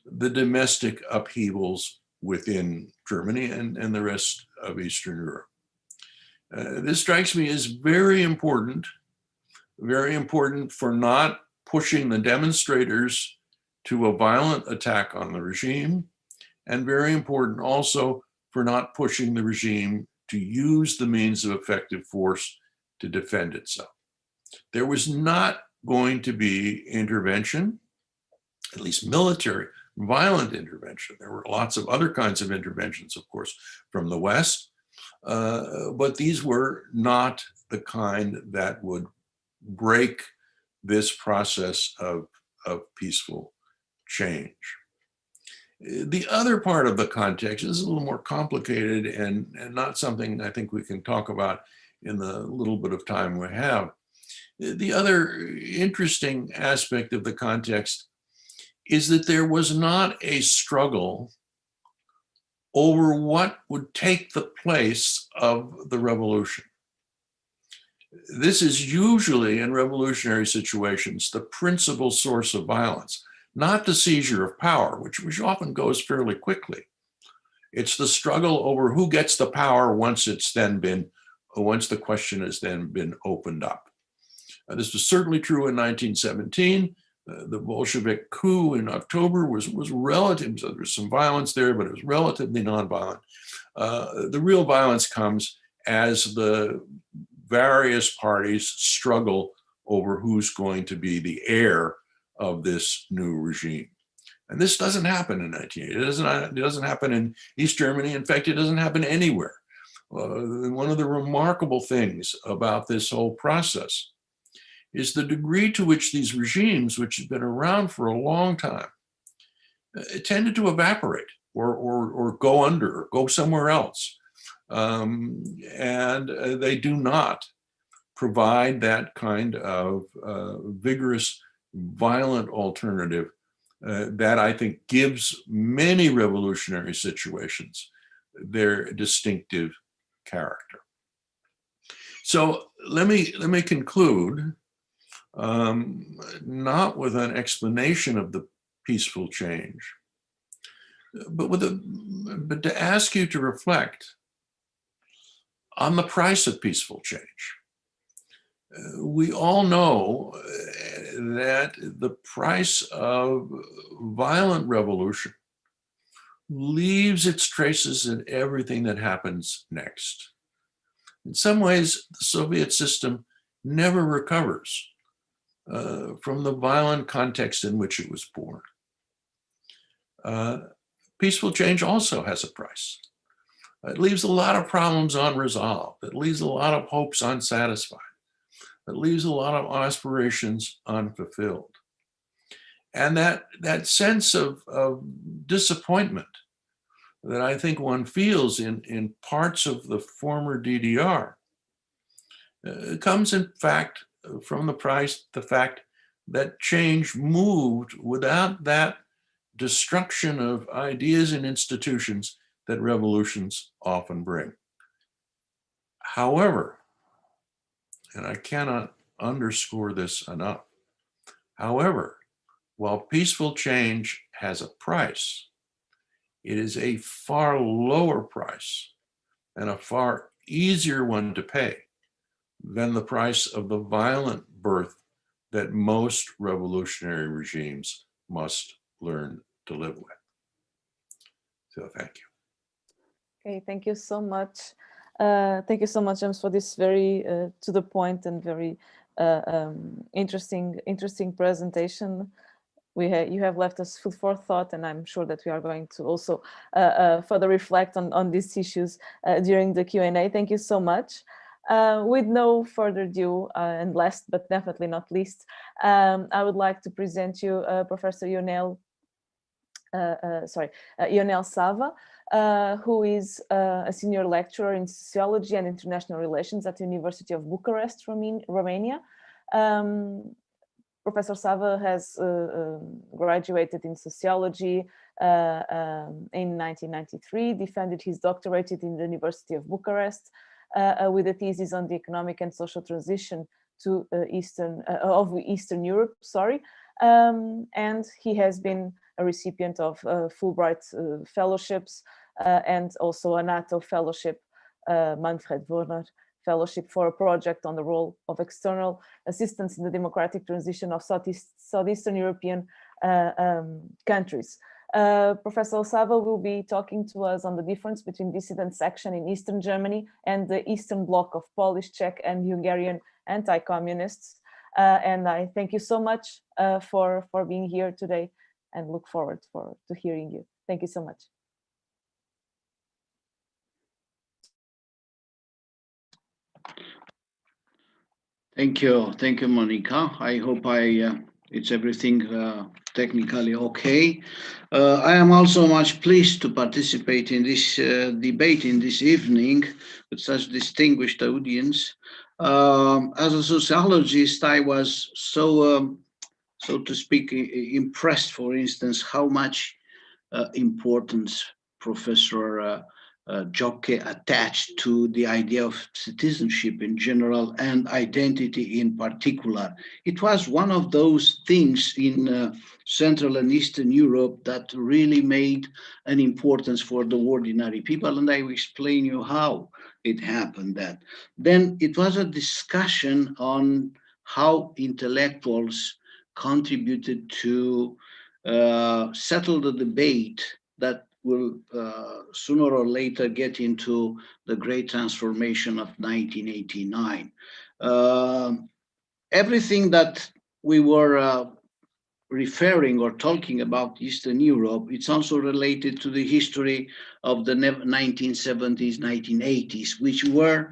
the domestic upheavals within Germany and the rest of Eastern Europe. This strikes me as very important for not pushing the demonstrators to a violent attack on the regime, and very important also for not pushing the regime to use the means of effective force to defend itself. There was not going to be intervention, at least military, violent intervention. There were lots of other kinds of interventions, of course, from the West, but these were not the kind that would break this process of peaceful change. The other part of the context is a little more complicated and not something I think we can talk about in the little bit of time we have. The other interesting aspect of the context is that there was not a struggle over what would take the place of the revolution. This is usually, in revolutionary situations, the principal source of violence, not the seizure of power, which often goes fairly quickly. It's the struggle over who gets the power once the question has then been opened up. This was certainly true in 1917. The Bolshevik coup in October was relative. So there was some violence there, but it was relatively nonviolent. The real violence comes as the various parties struggle over who's going to be the heir of this new regime. And this doesn't happen in 1980. It doesn't happen in East Germany. In fact, it doesn't happen anywhere. One of the remarkable things about this whole process is the degree to which these regimes, which have been around for a long time, tended to evaporate or go under, or go somewhere else. And they do not provide that kind of vigorous, violent alternative that I think gives many revolutionary situations their distinctive character. So let me conclude, not with an explanation of the peaceful change, but to ask you to reflect on the price of peaceful change. We all know that the price of violent revolution leaves its traces in everything that happens next. In some ways, the Soviet system never recovers from the violent context in which it was born. Peaceful change also has a price. It leaves a lot of problems unresolved. It leaves a lot of hopes unsatisfied. It leaves a lot of aspirations unfulfilled. And that sense of disappointment that I think one feels in parts of the former DDR comes in fact from the fact that change moved without that destruction of ideas and institutions that revolutions often bring. However, and I cannot underscore this enough, however, while peaceful change has a price, it is a far lower price and a far easier one to pay than the price of the violent birth that most revolutionary regimes must learn to live with. So thank you. Okay, thank you so much. Thank you so much, James, for this very to the point and very interesting presentation. You have left us food for thought, and I'm sure that we are going to also further reflect on these issues during the Q&A. Thank you so much. With no further ado, and last but definitely not least, I would like to present you Professor Ionel Sava, who is a senior lecturer in sociology and international relations at the University of Bucharest, Romania. Professor Sava has graduated in sociology in 1993, defended his doctorate in the University of Bucharest with a thesis on the economic and social transition to Eastern Europe, and he has been a recipient of Fulbright fellowships and also a NATO fellowship, Manfred Wörner Fellowship, for a project on the role of external assistance in the democratic transition of Southeastern European countries. Professor Sava will be talking to us on the difference between dissident action in Eastern Germany and the Eastern Bloc of Polish, Czech, and Hungarian anti-communists. And I thank you so much for being here today, and look forward to hearing you. Thank you so much. Thank you, Monica. I hope it's everything technically okay. I am also much pleased to participate in this debate in this evening with such distinguished audience. As a sociologist, I was so to speak, impressed, for instance, how much importance Professor Joppke attached to the idea of citizenship in general and identity in particular. It was one of those things in Central and Eastern Europe that really made an importance for the ordinary people, and I will explain you how it happened. That then it was a discussion on how intellectuals contributed to settle the debate that will sooner or later get into the great transformation of 1989. Everything that we were referring or talking about Eastern Europe, it's also related to the history of the 1970s, 1980s, which were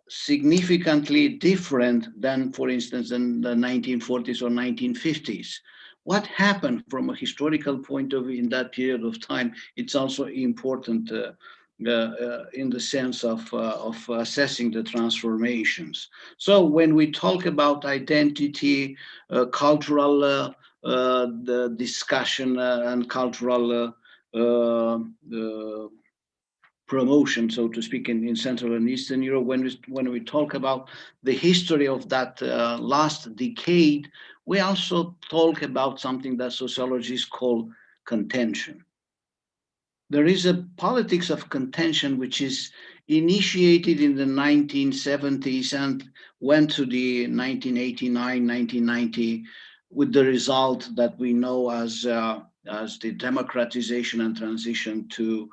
significantly different than, for instance, in the 1940s or 1950s. What happened from a historical point of view in that period of time, it's also important in the sense of assessing the transformations. So when we talk about identity, cultural the discussion and cultural promotion, so to speak, in Central and Eastern Europe, when we talk about the history of that last decade, we also talk about something that sociologists call contention. There is a politics of contention which is initiated in the 1970s and went to the 1989, 1990, with the result that we know as the democratization and transition to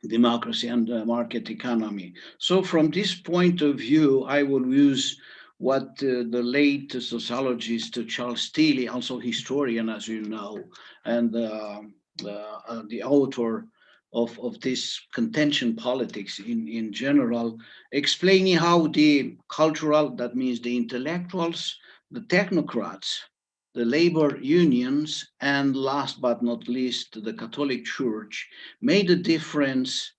democracy and market economy. So from this point of view, I will use what the late sociologist Charles Steele, also historian, as you know, and the author of this contention politics in general, explaining how the cultural, that means the intellectuals, the technocrats, the labor unions, and last but not least, the Catholic Church made a difference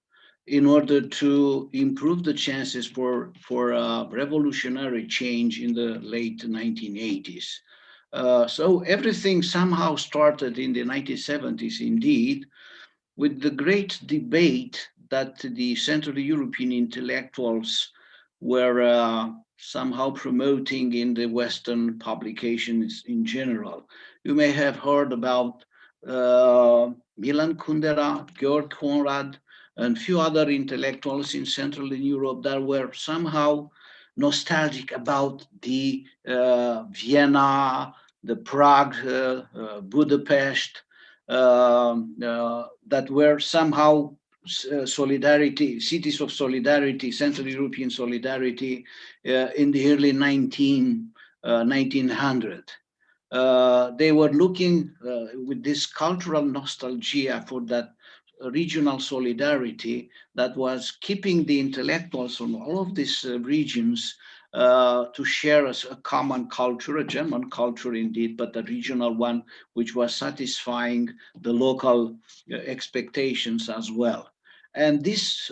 in order to improve the chances for revolutionary change in the late 1980s. So everything somehow started in the 1970s, indeed, with the great debate that the Central European intellectuals were somehow promoting in the Western publications in general. You may have heard about Milan Kundera, Georg Konrad, and few other intellectuals in Central Europe that were somehow nostalgic about the Vienna, the Prague, Budapest, that were somehow solidarity, cities of solidarity, Central European solidarity in the early 1900. They were looking with this cultural nostalgia for that regional solidarity that was keeping the intellectuals from all of these regions to share a common culture, a German culture indeed, but a regional one, which was satisfying the local expectations as well. And this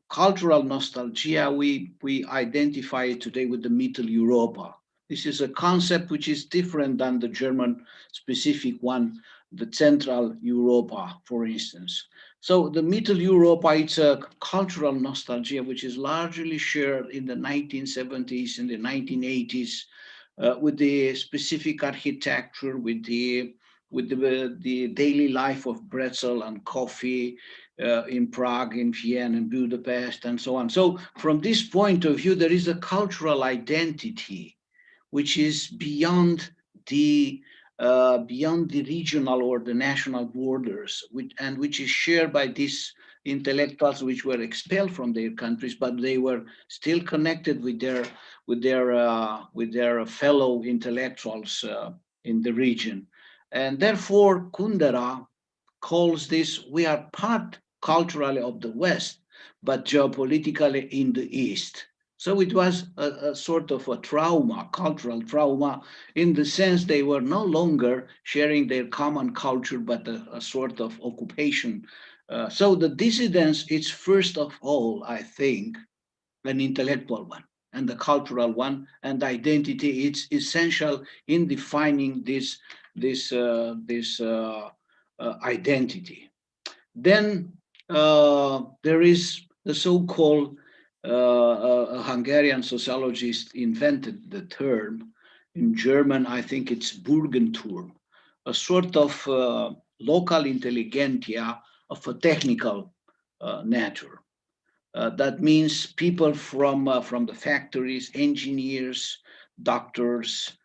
cultural nostalgia, we identify it today with the Mitteleuropa. This is a concept which is different than the German specific one, the Central Europa, for instance. So the Mitteleuropa, it's a cultural nostalgia which is largely shared in the 1970s and the 1980s with the specific architecture, with the daily life of pretzel and coffee in Prague, in Vienna, in Budapest, and so on. So from this point of view, there is a cultural identity which is beyond the regional or the national borders, which is shared by these intellectuals which were expelled from their countries, but they were still connected with their fellow intellectuals in the region. And therefore, Kundera calls this, we are part culturally of the West, but geopolitically in the East. So it was a sort of a trauma, cultural trauma, in the sense they were no longer sharing their common culture, but a sort of occupation. So the dissidence is first of all, I think, an intellectual one and the cultural one, and identity is essential in defining this identity. Then there is the so-called a Hungarian sociologist invented the term. In German, I think it's Burgenturm, a sort of local intelligentsia of a technical nature. That means people from the factories, engineers, doctors,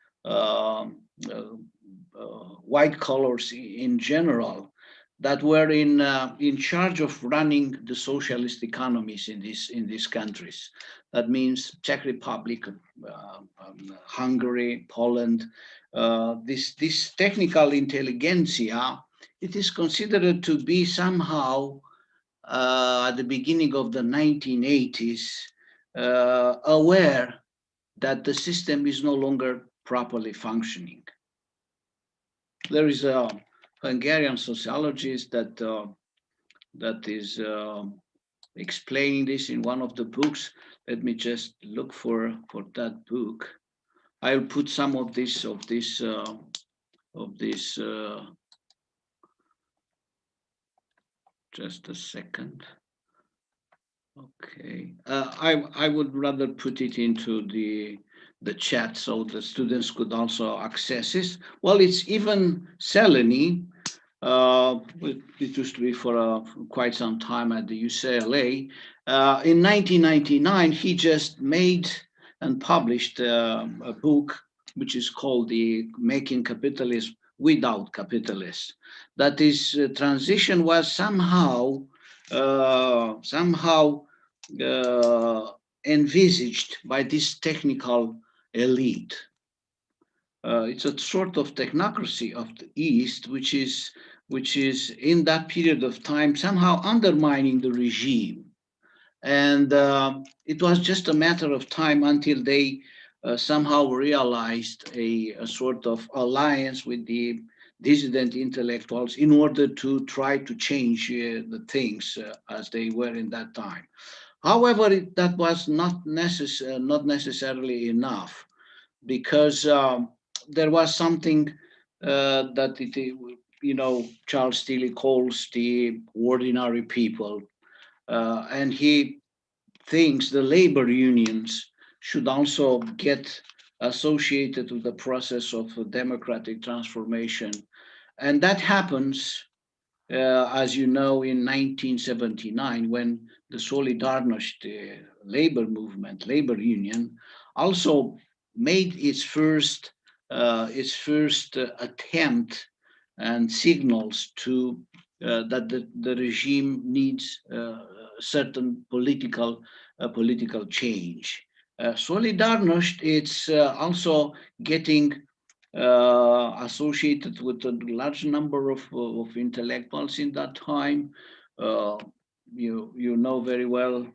white collars in general that were in charge of running the socialist economies in these countries. That means Czech Republic, Hungary, Poland. This technical intelligentsia, it is considered to be somehow at the beginning of the 1980s aware that the system is no longer properly functioning. There is a Hungarian sociologist that is explaining this in one of the books. Let me just look for that book. I'll put some of this just a second. Okay, I would rather put it into the chat so the students could also access it. Well, it's even Seleny. It used to be for quite some time at the UCLA. In 1999, he just made and published a book which is called the Making Capitalism Without Capitalists. That is, transition was somehow envisaged by this technical elite. It's a sort of technocracy of the East, which is in that period of time somehow undermining the regime. And it was just a matter of time until they somehow realized a sort of alliance with the dissident intellectuals in order to try to change the things as they were in that time. However, that was not necessarily enough, because there was something that Charles Tilly calls the ordinary people, and he thinks the labor unions should also get associated with the process of democratic transformation. And that happens, as you know, in 1979, when the Solidarność labor movement, labor union, also made its first attempt and signals to that the regime needs certain political change. Solidarność, it's also getting associated with a large number of intellectuals in that time. You know very well,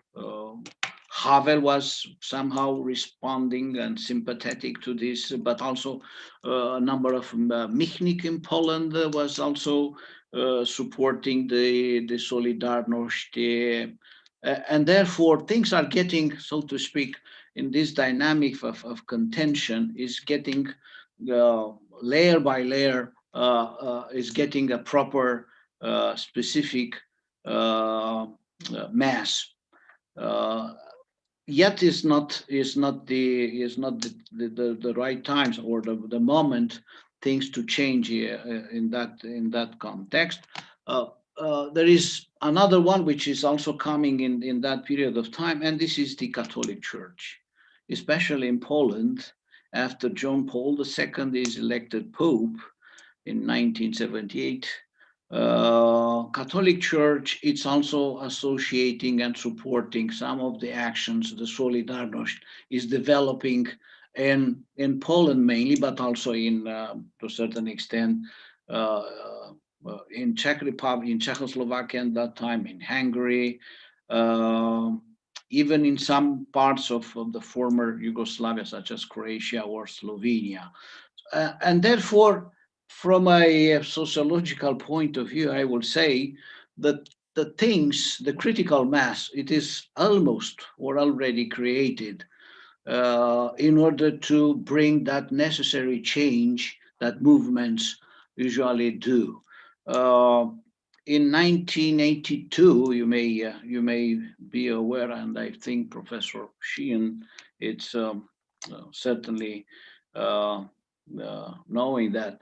Havel was somehow responding and sympathetic to this, but also a number of Michnik in Poland was also supporting the Solidarność. And therefore, things are getting, so to speak, in this dynamic of contention, is getting layer by layer, is getting a proper specific mass. Yet is not the right times or the moment things to change in that context. There is another one which is also coming in that period of time, and this is the Catholic Church, especially in Poland. After John Paul II is elected Pope in 1978, Catholic Church, it's also associating and supporting some of the actions the Solidarność is developing in Poland mainly, but also to a certain extent in Czech Republic, in Czechoslovakia at that time, in Hungary, even in some parts of the former Yugoslavia, such as Croatia or Slovenia. And therefore, from a sociological point of view, I will say that the critical mass, it is almost or already created in order to bring that necessary change that movements usually do. In 1982, you may be aware, and I think Professor Sheehan, it's certainly knowing that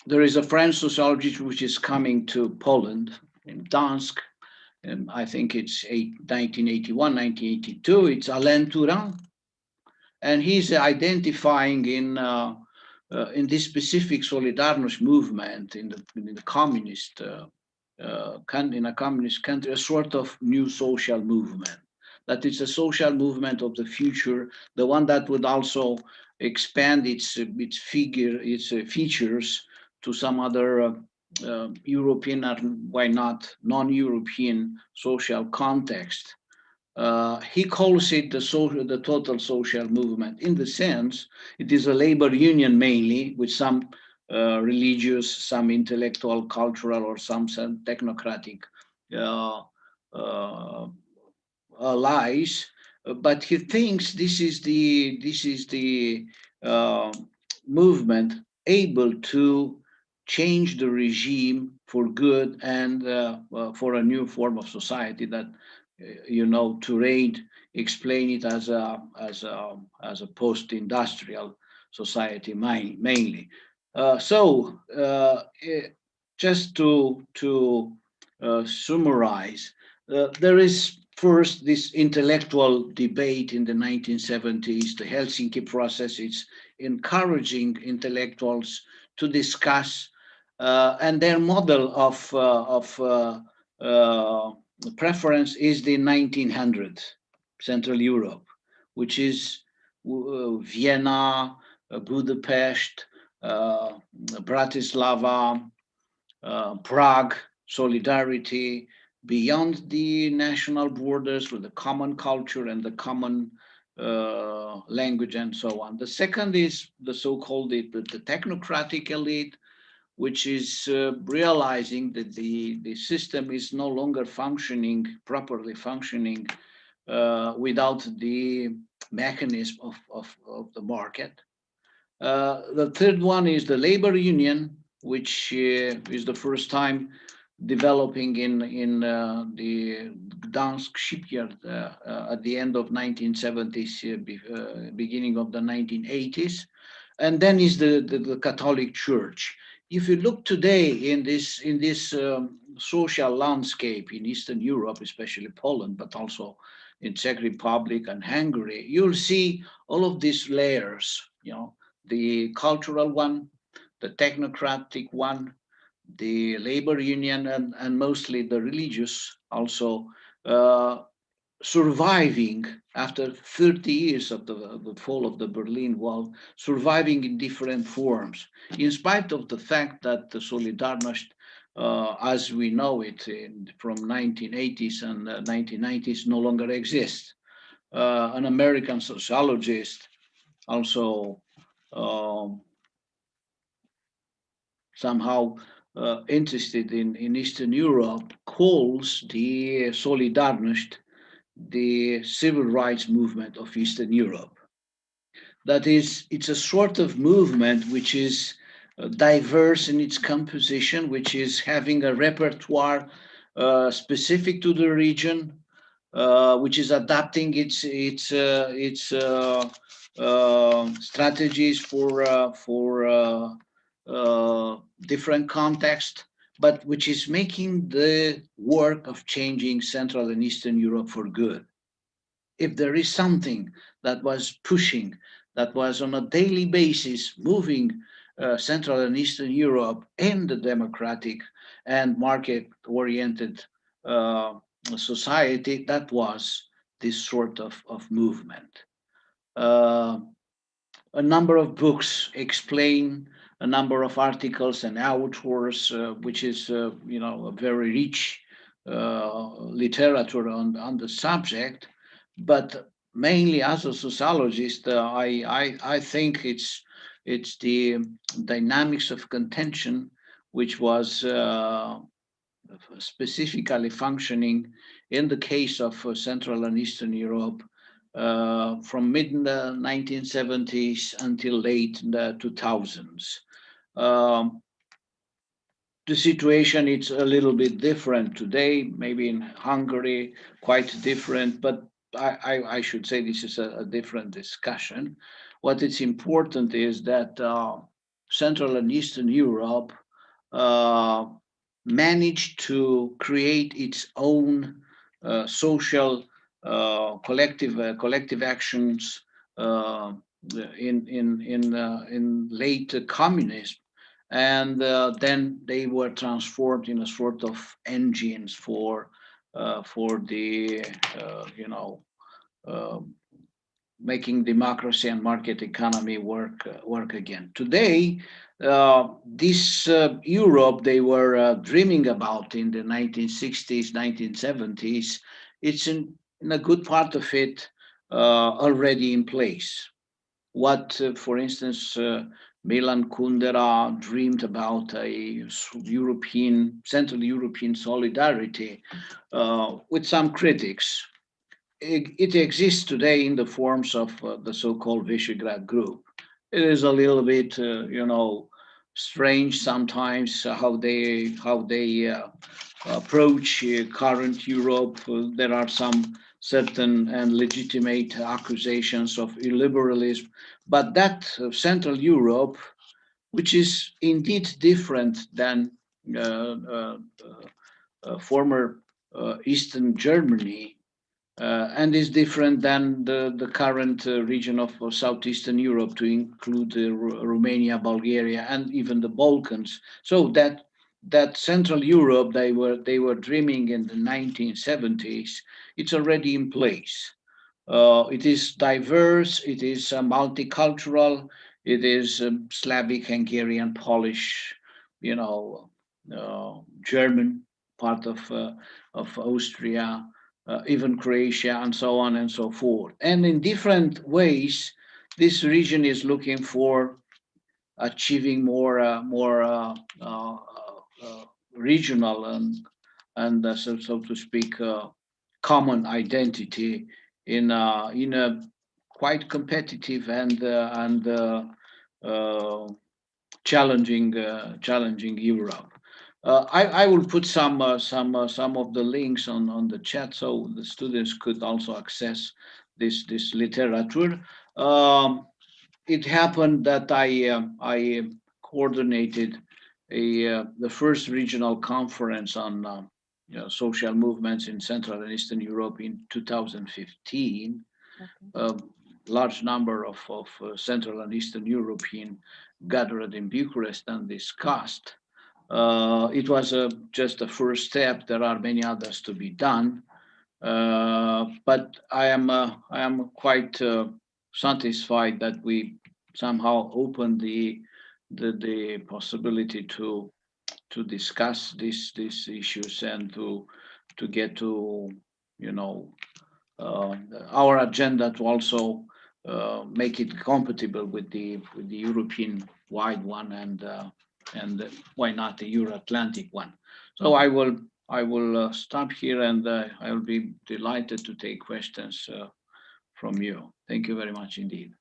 there is a French sociologist which is coming to Poland in Gdansk, and I think it's 1981, 1982. It's Alain Tourin, and he's identifying in in this specific Solidarność movement in the communist in a communist country, a sort of new social movement. That it's a social movement of the future, the one that would also expand its features to some other European, or why not non-European social context. He calls it the total social movement. In the sense, it is a labor union mainly, with some religious, some intellectual, cultural, or some technocratic allies. But he thinks this is the movement able to change the regime for good and for a new form of society that, Touré explain it as a post-industrial society mainly. Just to summarize, there is first this intellectual debate in the 1970s. The Helsinki process is encouraging intellectuals to discuss, and their model of preference is the 1900s Central Europe, which is Vienna, Budapest, Bratislava, Prague, solidarity beyond the national borders with the common culture and the common language and so on. The second is the so-called the technocratic elite, which is realizing that the system is no longer properly functioning without the mechanism of the market. The third one is the labor union, which is the first time developing in the Gdansk shipyard at the end of 1970s, beginning of the 1980s. And then is the Catholic Church. If you look today in this social landscape in Eastern Europe, especially Poland, but also in Czech Republic and Hungary, you'll see all of these layers, the cultural one, the technocratic one, the labor union, and mostly the religious also surviving after 30 years of the fall of the Berlin Wall, surviving in different forms, in spite of the fact that the Solidarność, as we know it from 1980s and 1990s, no longer exists. An American sociologist also somehow interested in Eastern Europe calls the Solidarność the civil rights movement of Eastern Europe. That is, it's a sort of movement which is diverse in its composition, which is having a repertoire specific to the region, which is adapting its strategies for different contexts, but which is making the work of changing Central and Eastern Europe for good. If there is something that was pushing, that was on a daily basis moving Central and Eastern Europe in the democratic and market-oriented society, that was this sort of movement. A number of books explain, a number of articles and authors, which is a very rich literature on the subject. But mainly as a sociologist, I think it's the dynamics of contention which was specifically functioning in the case of Central and Eastern Europe from mid 1970s until late 2000s. The situation is a little bit different today, maybe in Hungary, quite different, but I should say this is a different discussion. What is important is that Central and Eastern Europe managed to create its own social collective actions in late communism, and then they were transformed in a sort of engines for the making democracy and market economy work again. Today, this Europe they were dreaming about in the 1960s, 1970s, it's in a good part of it already in place. What, for instance, Milan Kundera dreamed about a Central European solidarity with some critics. It exists today in the forms of the so-called Visegrad Group. It is a little bit, strange sometimes how they approach current Europe. There are some certain and legitimate accusations of illiberalism, but that Central Europe, which is indeed different than former Eastern Germany, and is different than the current region of Southeastern Europe, to include Romania, Bulgaria, and even the Balkans. So that Central Europe they were dreaming in the 1970s, it's already in place. It is diverse, it is multicultural, it is Slavic, Hungarian, Polish, German, part of Austria, even Croatia, and so on and so forth. And in different ways, this region is looking for achieving more regional and so to speak, common identity in a quite competitive and challenging Europe. I will put some of the links on the chat so the students could also access this literature. It happened that I coordinated the first regional conference on social movements in Central and Eastern Europe in 2015. Okay. Large number of Central and Eastern European gathered in Bucharest and discussed. It was just a first step. There are many others to be done, but I am quite satisfied that we somehow opened the possibility to discuss these issues and to get to our agenda to also make it compatible with the European wide one and why not the Euro-Atlantic one. So I will stop here, and I will be delighted to take questions from you. Thank you very much indeed.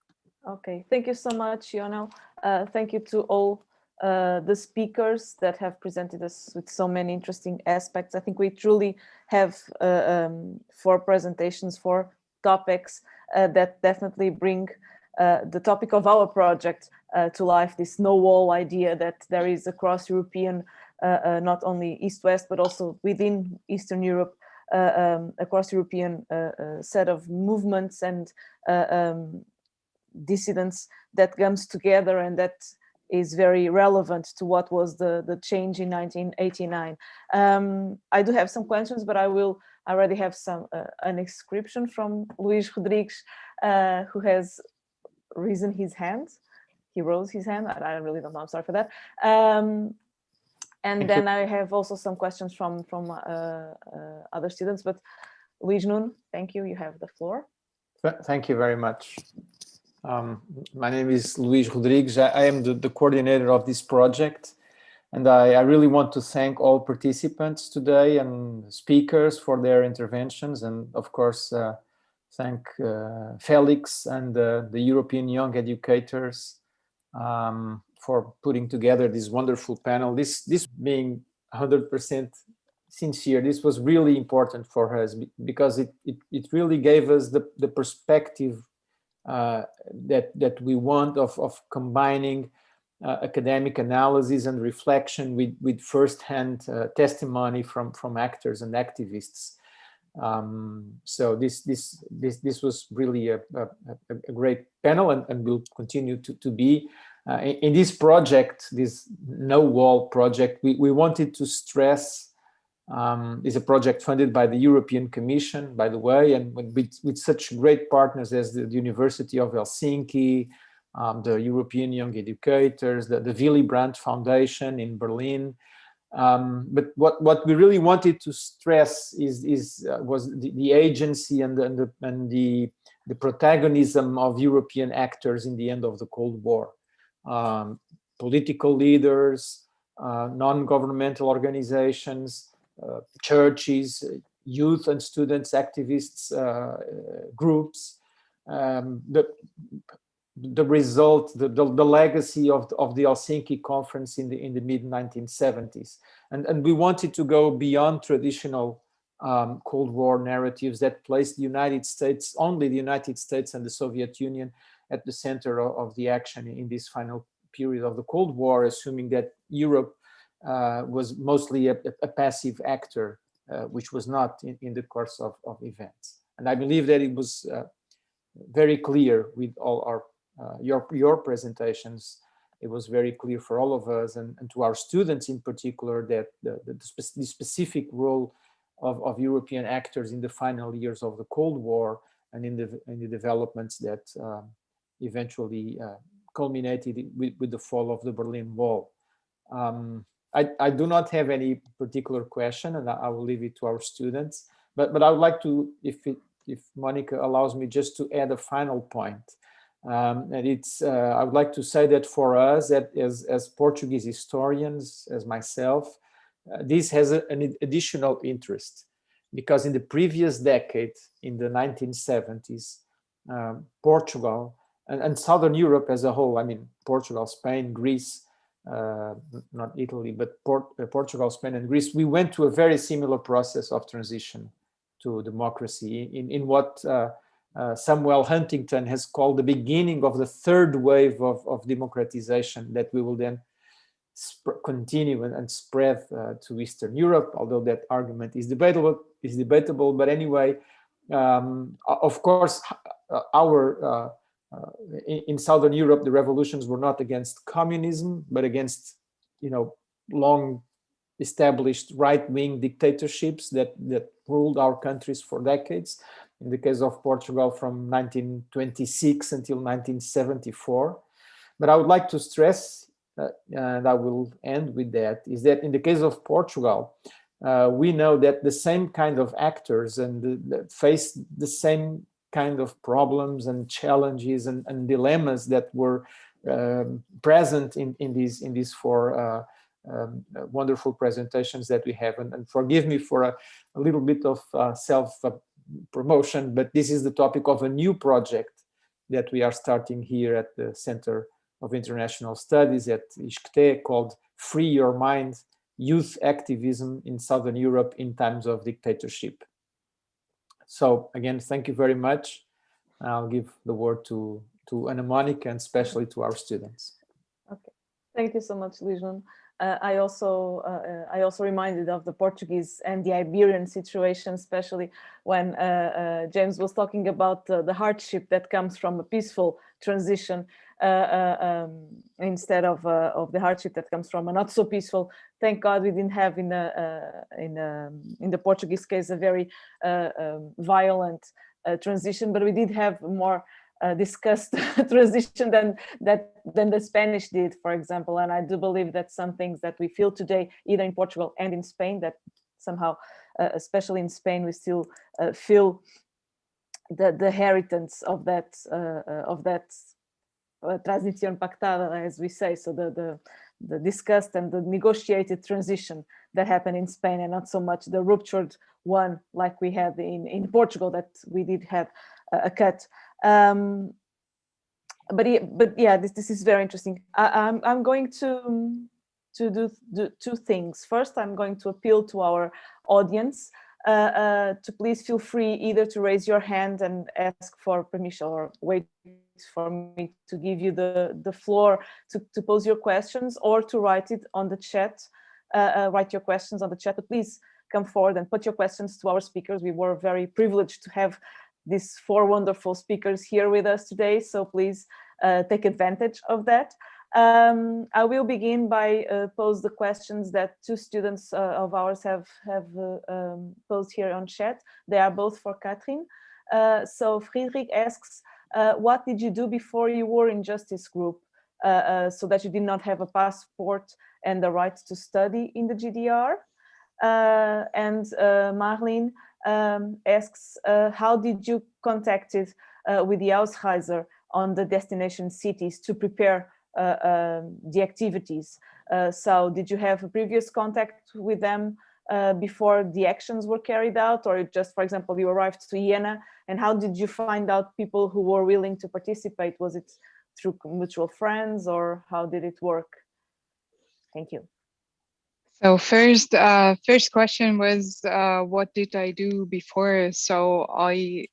Okay, thank you so much, Ionel. Thank you to all the speakers that have presented us with so many interesting aspects. I think we truly have 4 presentations, 4 topics that definitely bring the topic of our project to life, this no wall idea that there is across European, not only East-West, but also within Eastern Europe, across European set of movements and dissidents that comes together, and that is very relevant to what was the change in 1989. I do have some questions, but I already have an inscription from Luís Rodrigues, who has risen his hand. He rose his hand. I really don't know. I'm sorry for that. And then I have also some questions from other students. But Luís Nuno, thank you. You have the floor. Thank you very much. My name is Luís Rodrigues. I am the coordinator of this project, and I really want to thank all participants today and speakers for their interventions, and of course thank Felix and the European Young Educators for putting together this wonderful panel. This being 100% sincere, this was really important for us because it really gave us the perspective that we want of combining academic analysis and reflection with first-hand testimony from actors and activists. So this was really a great panel, and will continue to be. In this project, this Nowall project, we wanted to stress, is a project funded by the European Commission, by the way, and with such great partners as the University of Helsinki, the European Young Educators, the Willy Brandt Foundation in Berlin. But what we really wanted to stress was the agency and the protagonism of European actors in the end of the Cold War. Political leaders, non-governmental organizations, churches, youth and students, activists, groups. The result, the legacy of the Helsinki conference in the mid-1970s, and we wanted to go beyond traditional Cold War narratives that placed the United States, only the United States and the Soviet Union, at the center of the action in this final period of the Cold War, assuming that Europe was mostly a passive actor, which was not in the course of events. And I believe that it was very clear with all our your presentations. It was very clear for all of us, and to our students in particular, that the specific role of European actors in the final years of the Cold War and in the developments that eventually culminated with the fall of the Berlin Wall. I do not have any particular question, and I will leave it to our students. But I would like to, if Monica allows me, just to add a final point. And it's I would like to say that for us, that as Portuguese historians, as myself, this has an additional interest, because in the previous decade, in the 1970s, Portugal and Southern Europe as a whole, I mean, Portugal, Spain, Greece, not Italy, but Portugal, Spain, and Greece, we went to a very similar process of transition to democracy in what Samuel Huntington has called the beginning of the third wave of democratization that we will then continue and spread to Eastern Europe, although that argument is debatable. But anyway, of course, in Southern Europe, the revolutions were not against communism, but against, long established right-wing dictatorships that ruled our countries for decades. In the case of Portugal, from 1926 until 1974. But I would like to stress, and I will end with that, is that in the case of Portugal, we know that the same kind of actors and face the same kind of problems and challenges and dilemmas that were present in these four wonderful presentations that we have. And forgive me for a little bit of self-promotion, but this is the topic of a new project that we are starting here at the Center of International Studies at ISCTE, called Free Your Mind, Youth Activism in Southern Europe in Times of Dictatorship. So again, thank you very much. I'll give the word to Ana Monica, and especially to our students. Okay, thank you so much, Legion. I also reminded of the Portuguese and the Iberian situation, especially when James was talking about the hardship that comes from a peaceful transition instead of the hardship that comes from a not so peaceful. Thank God we didn't have in the Portuguese case a very violent transition, but we did have more discussed transition than the Spanish did, for example. And I do believe that some things that we feel today, either in Portugal and in Spain, that somehow, especially in Spain, we still feel the inheritance of that transición pactada, as we say. So the discussed and the negotiated transition that happened in Spain, and not so much the ruptured one like we had in Portugal, that we did have a cut. But yeah, this is very interesting. I'm going to do two things. First, I'm going to appeal to our audience to please feel free either to raise your hand and ask for permission, or wait for me to give you the floor to pose your questions, or to write it on the chat, write your questions on the chat. But please come forward and put your questions to our speakers. We were very privileged to have these 4 wonderful speakers here with us today, so please take advantage of that. I will begin by pose the questions that 2 students of ours have posed here on chat. They are both for Katrin. So Friedrich asks, what did you do before you were in Justice Group so that you did not have a passport and the right to study in the GDR? And Marlene asks, how did you contact with the Ausreiser on the destination cities to prepare the activities? So did you have a previous contact with them before the actions were carried out, or just, for example, you arrived to Vienna, and how did you find out people who were willing to participate? Was it through mutual friends, or how did it work? Thank you. So first question was, what did I do before? So I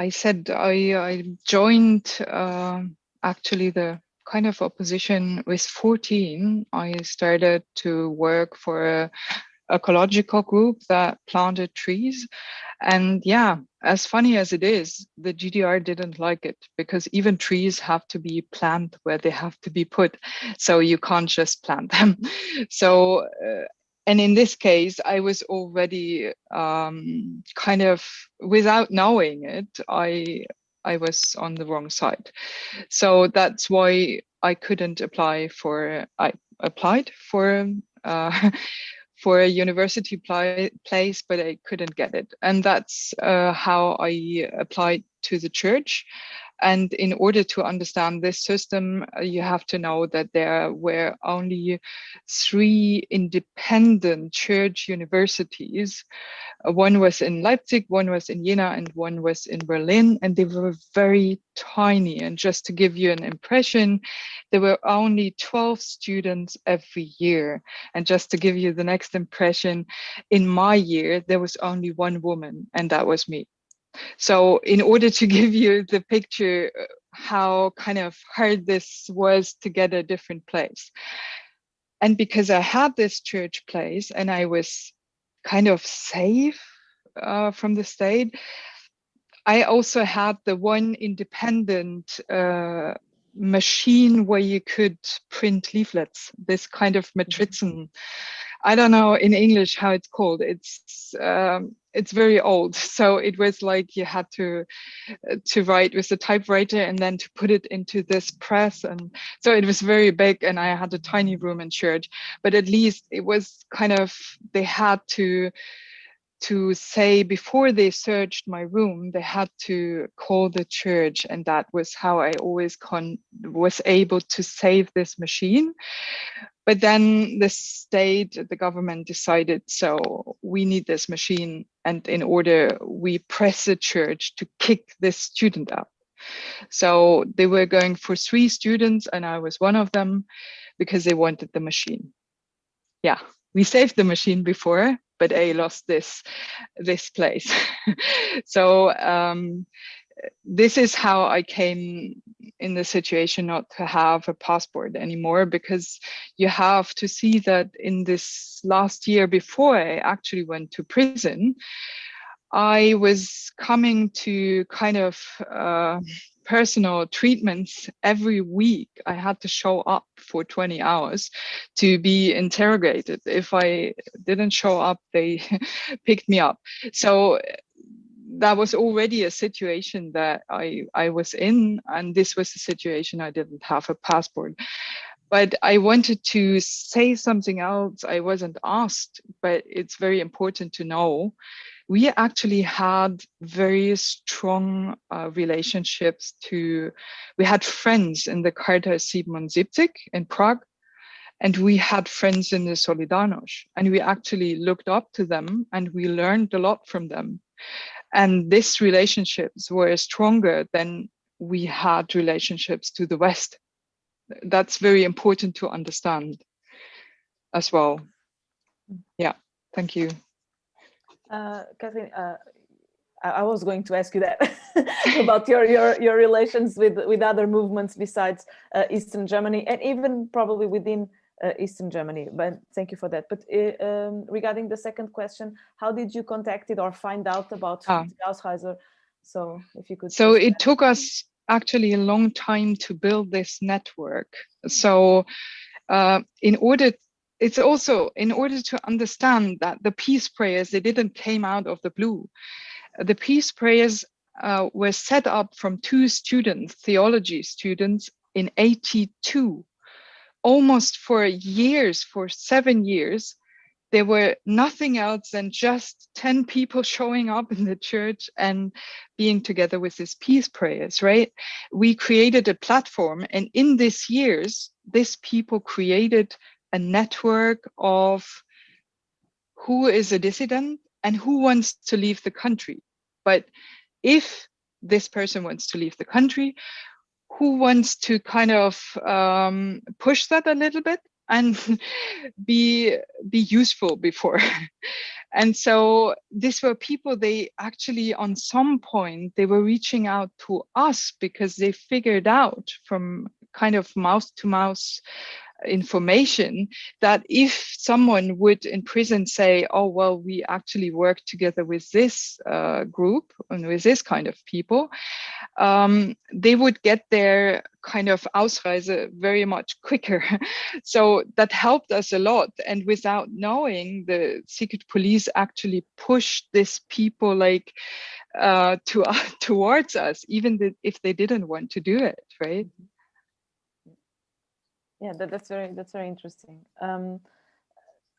said I joined actually the kind of opposition with 14. I started to work for a ecological group that planted trees. And yeah, as funny as it is, the GDR didn't like it, because even trees have to be planted where they have to be put. So you can't just plant them. So, and in this case, I was already kind of, without knowing it, I was on the wrong side. So that's why I couldn't apply for, I applied for a university place, but I couldn't get it. And that's how I applied to the church. And in order to understand this system, you have to know that there were only 3 independent church universities. One was in Leipzig, one was in Jena, and one was in Berlin, and they were very tiny. And just to give you an impression, there were only 12 students every year. And just to give you the next impression, in my year, there was only 1 woman, and that was me. So in order to give you the picture how kind of hard this was to get a different place. And because I had this church place and I was kind of safe from the state, I also had the one independent machine where you could print leaflets, this kind of Matrizen. I don't know in English how it's called. It's very old. So it was like you had to write with the typewriter and then to put it into this press. And so it was very big, and I had a tiny room in church, but at least it was kind of, they had to say before they searched my room, they had to call the church. And that was how I always was able to save this machine. But then the state, the government decided, so we need this machine. And in order, we press the church to kick this student out. So they were going for 3 students, and I was one of them, because they wanted the machine. Yeah, we saved the machine before, but I lost this place. So this is how I came in the situation not to have a passport anymore, because you have to see that in this last year before I actually went to prison, I was coming to kind of personal treatments every week. I had to show up for 20 hours to be interrogated. If I didn't show up, they picked me up. So that was already a situation that I was in, and this was the situation I didn't have a passport. But I wanted to say something else. I wasn't asked, but it's very important to know. We actually had very strong relationships we had friends in the Charta 77 in Prague, and we had friends in the Solidarność, and we actually looked up to them and we learned a lot from them. And these relationships were stronger than we had relationships to the West. That's very important to understand as well. Yeah, thank you. Katrin, I was going to ask you that about your relations with other movements besides Eastern Germany, and even probably within Eastern Germany. But thank you for that. But regarding the second question, how did you contact it or find out about the Ausreiser? So if you could. So it took us actually a long time to build this network. So in order to understand that the peace prayers, they didn't came out of the blue. The peace prayers were set up from 2 students, theology students, in 82. Almost for years, for 7 years, there were nothing else than just 10 people showing up in the church and being together with these peace prayers, right? We created a platform, and in these years, these people created a network of who is a dissident and who wants to leave the country. But if this person wants to leave the country, who wants to kind of push that a little bit and be useful before. And so these were people, they actually on some point, they were reaching out to us because they figured out from kind of mouth to mouth information that if someone would in prison say, oh, well, we actually work together with this group and with this kind of people, they would get their kind of Ausreise very much quicker. So that helped us a lot. And without knowing, the secret police actually pushed these people like towards us, even if they didn't want to do it, right? Yeah, that's very interesting.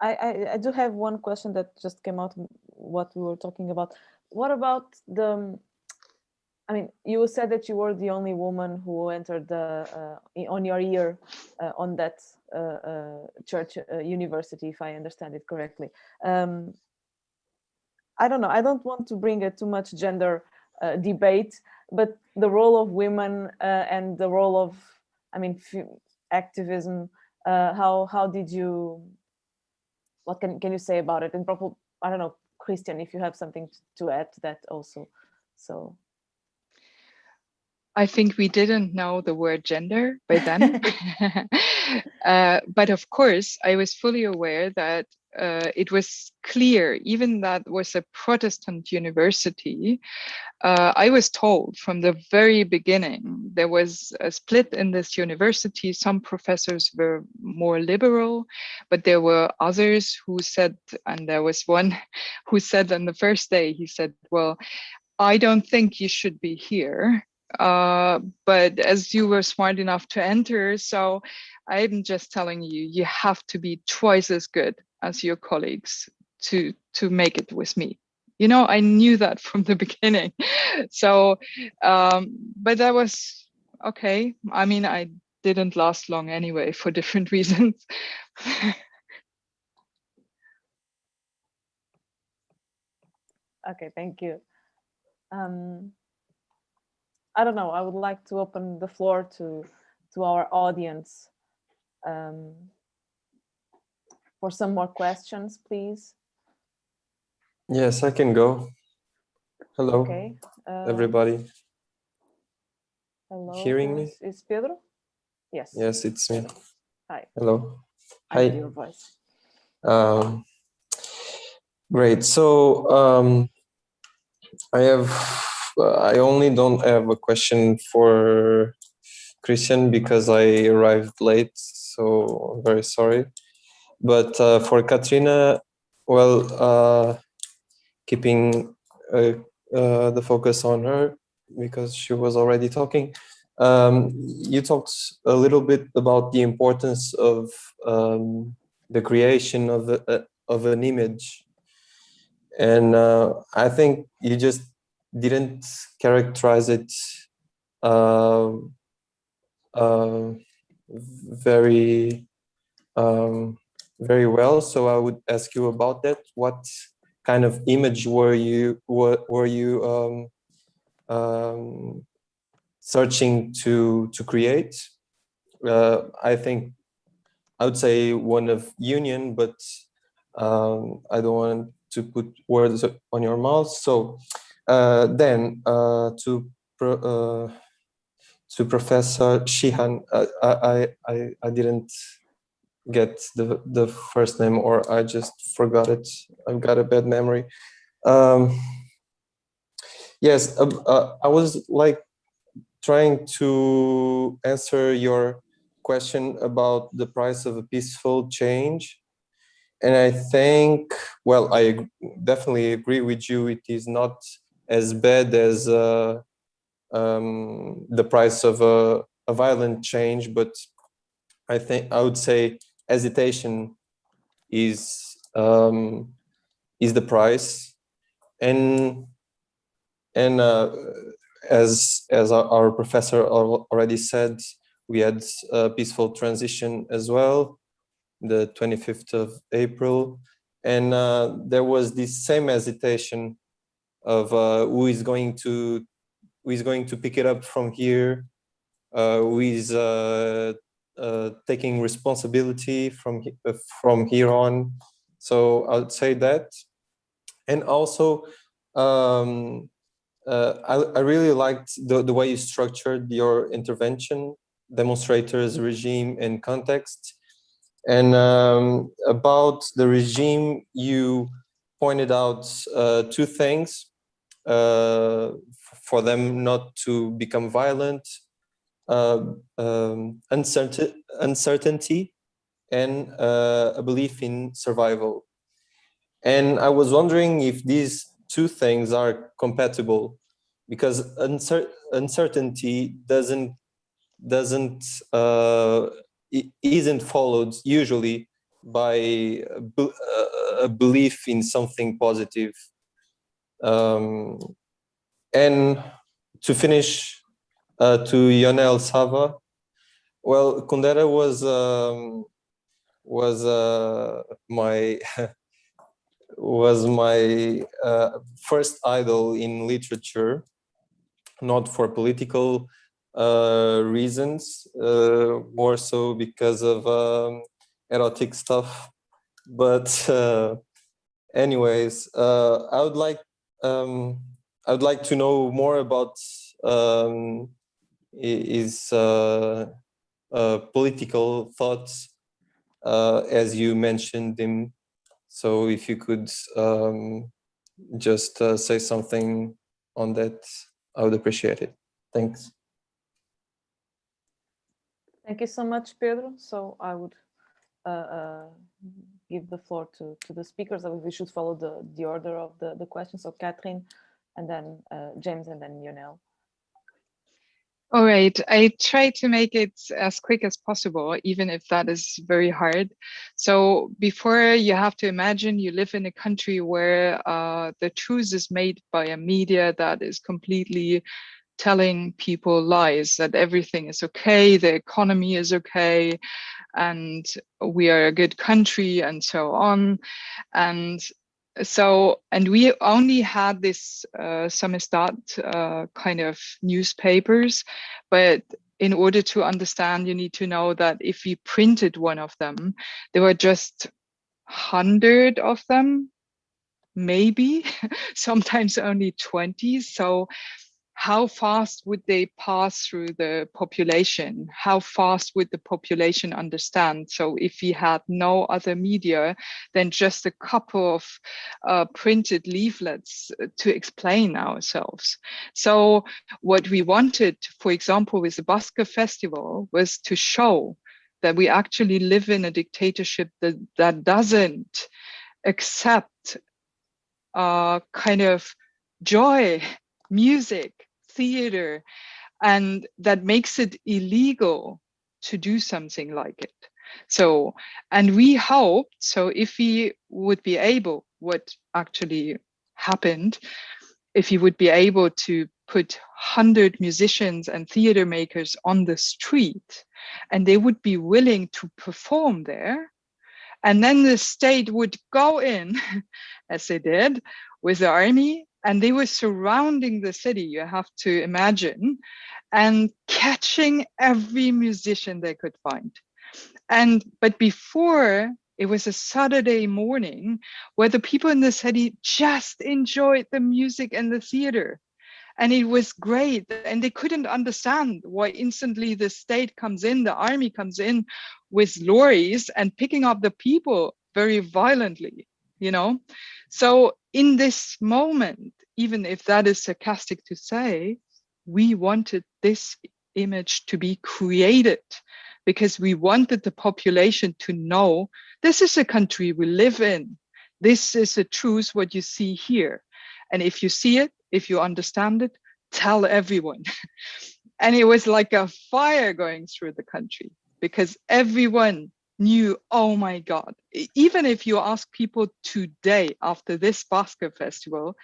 I do have one question that just came out what we were talking about. What about I mean, you said that you were the only woman who entered the on your year on that church university, if I understand it correctly. I don't know. I don't want to bring too much gender debate, but the role of women and the role of, I mean, activism. How did you? What can you say about it? And probably, I don't know, Christian, if you have something to add to that also. So. I think we didn't know the word gender by then. But of course, I was fully aware that it was clear, even that was a Protestant university. I was told from the very beginning, there was a split in this university. Some professors were more liberal, but there were others who said, and there was one who said on the first day, he said, well, I don't think you should be here. But as you were smart enough to enter, so I'm just telling you, you have to be twice as good as your colleagues to make it with me. You know, I knew that from the beginning. So, but that was okay. I mean, I didn't last long anyway for different reasons. Okay, thank you. I don't know. I would like to open the floor to our audience for some more questions, please. Yes, I can go. Hello, okay. Everybody. Hello. Hearing me? Is Pedro? Yes. Yes, it's me. Hi. Hello. I hear your voice. Great. So I only don't have a question for Christian because I arrived late, so I'm very sorry. But for Katrina, well, keeping the focus on her because she was already talking. You talked a little bit about the importance of the creation of an image, and I think you just didn't characterize it very very well. So I would ask you about that. What kind of image were you searching to create? I think I would say one of union, but I don't want to put words on your mouth. So then to Professor Sheehan, I didn't get the first name, or I just forgot it. I've got a bad memory. Yes, I was like trying to answer your question about the price of a peaceful change. And I think, well, I definitely agree with you. It is not as bad as the price of a violent change, but I would say hesitation is the price. And as our professor already said, we had a peaceful transition as well, the 25th of April, and there was this same hesitation of who is going to pick it up from here, who is taking responsibility from here on. So I'd say that, and also I really liked the way you structured your intervention: demonstrators, regime, and context. And about the regime, you pointed out two things: for them not to become violent, uncertainty, and a belief in survival. And I was wondering if these two things are compatible, because uncertainty isn't followed usually by a belief in something positive. And to finish, to Yonel Sava, well, Kundera was my first idol in literature, not for political reasons, more so because of erotic stuff. But anyways, I would like to know more about his political thoughts, as you mentioned him. So if you could just say something on that, I would appreciate it. Thanks. Thank you so much, Pedro. So I would give the floor to the speakers. We should follow the order of the questions. So Katrin, and then James, and then Yonel. All right, I try to make it as quick as possible, even if that is very hard. So before, you have to imagine you live in a country where the truth is made by a media that is completely telling people lies, that everything is okay, the economy is okay, and we are a good country, and so on. And we only had this Samizdat kind of newspapers, but in order to understand, you need to know that if we printed one of them, there were just 100 of them, maybe, sometimes only 20. So how fast would they pass through the population? How fast would the population understand? So if we had no other media than just a couple of printed leaflets to explain ourselves. So what we wanted, for example, with the Basque Festival, was to show that we actually live in a dictatorship that doesn't accept kind of joy, music, theater, and that makes it illegal to do something like it. So, and we hoped, so if we would be able, what actually happened, if you would be able to put 100 musicians and theater makers on the street, and they would be willing to perform there, and then the state would go in, as they did, with the army, and they were surrounding the city, you have to imagine, and catching every musician they could find. But before, it was a Saturday morning where the people in the city just enjoyed the music and the theater. And it was great. And they couldn't understand why instantly the state comes in, the army comes in with lorries and picking up the people very violently, you know? So in this moment, even if that is sarcastic to say, we wanted this image to be created because we wanted the population to know this is a country we live in. This is a truth, what you see here. And if you see it, if you understand it, tell everyone. And it was like a fire going through the country because everyone knew, oh my God, even if you ask people today after this Basque festival,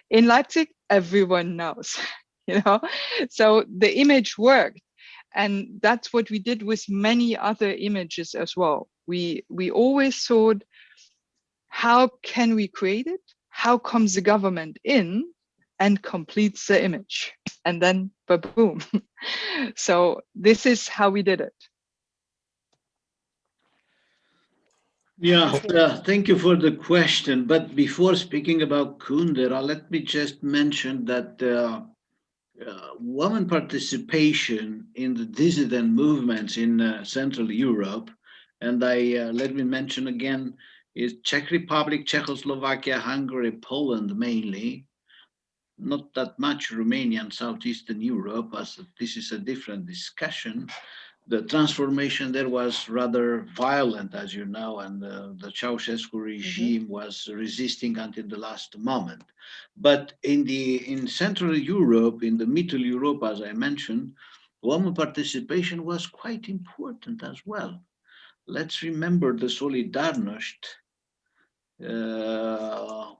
in Leipzig, everyone knows, you know? So the image worked. And that's what we did with many other images as well. We always thought, how can we create it? How comes the government in and completes the image? And then, boom. So this is how we did it. Yeah, thank you for the question. But before speaking about Kundera, let me just mention that women participation in the dissident movements in Central Europe, and let me mention again, is Czech Republic, Czechoslovakia, Hungary, Poland mainly, not that much Romania and Southeastern Europe, as this is a different discussion. The transformation there was rather violent, as you know, and the Ceausescu regime was resisting until the last moment. But in Central Europe, in the Middle Europe, as I mentioned, women participation was quite important as well. Let's remember the Solidarność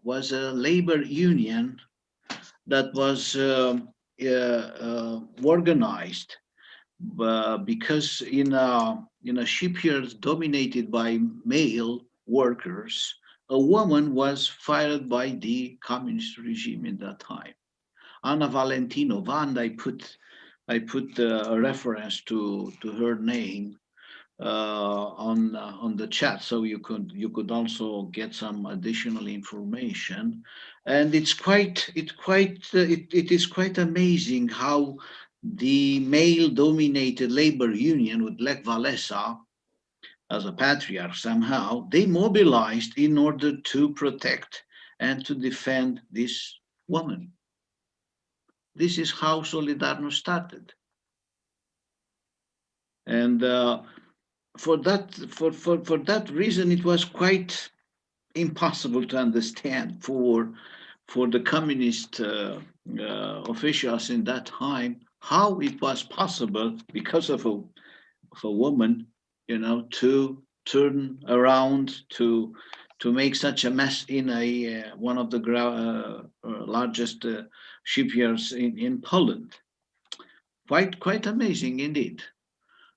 was a labor union that was organized because in a shipyard dominated by male workers, a woman was fired by the communist regime in that time. Anna Valentinova, and I put a reference to her name on the chat, so you could also get some additional information. And it is quite amazing how the male-dominated labor union with Lech Walesa as a patriarch somehow, they mobilized in order to protect and to defend this woman. This is how Solidarność started. And for that reason, it was quite impossible to understand for the communist officials in that time how it was possible, because of a woman, you know, to turn around to make such a mess in one of the largest shipyards in Poland. Quite amazing indeed.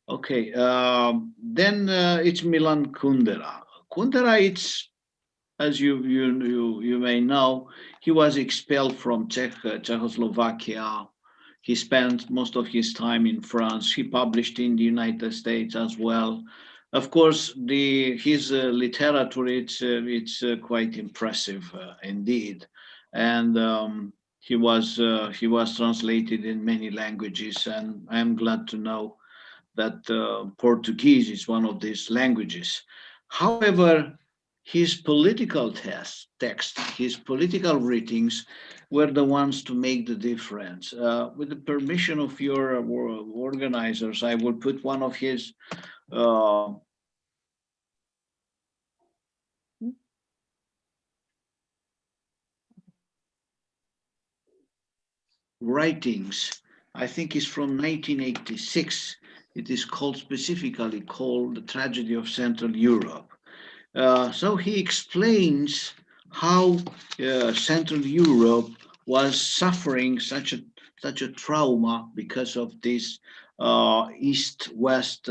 Okay, then it's Milan Kundera. Kundera, it's, as you may know, he was expelled from Czechoslovakia. He spent most of his time in France. He published in the United States as well. Of course, his literature, it's quite impressive indeed, and he was translated in many languages, and I am glad to know that Portuguese is one of these languages. However, his political text, his political writings were the ones to make the difference. With the permission of your organizers, I will put one of his writings. I think it's from 1986. It is specifically called The Tragedy of Central Europe. So he explains how Central Europe was suffering such a trauma because of this East-West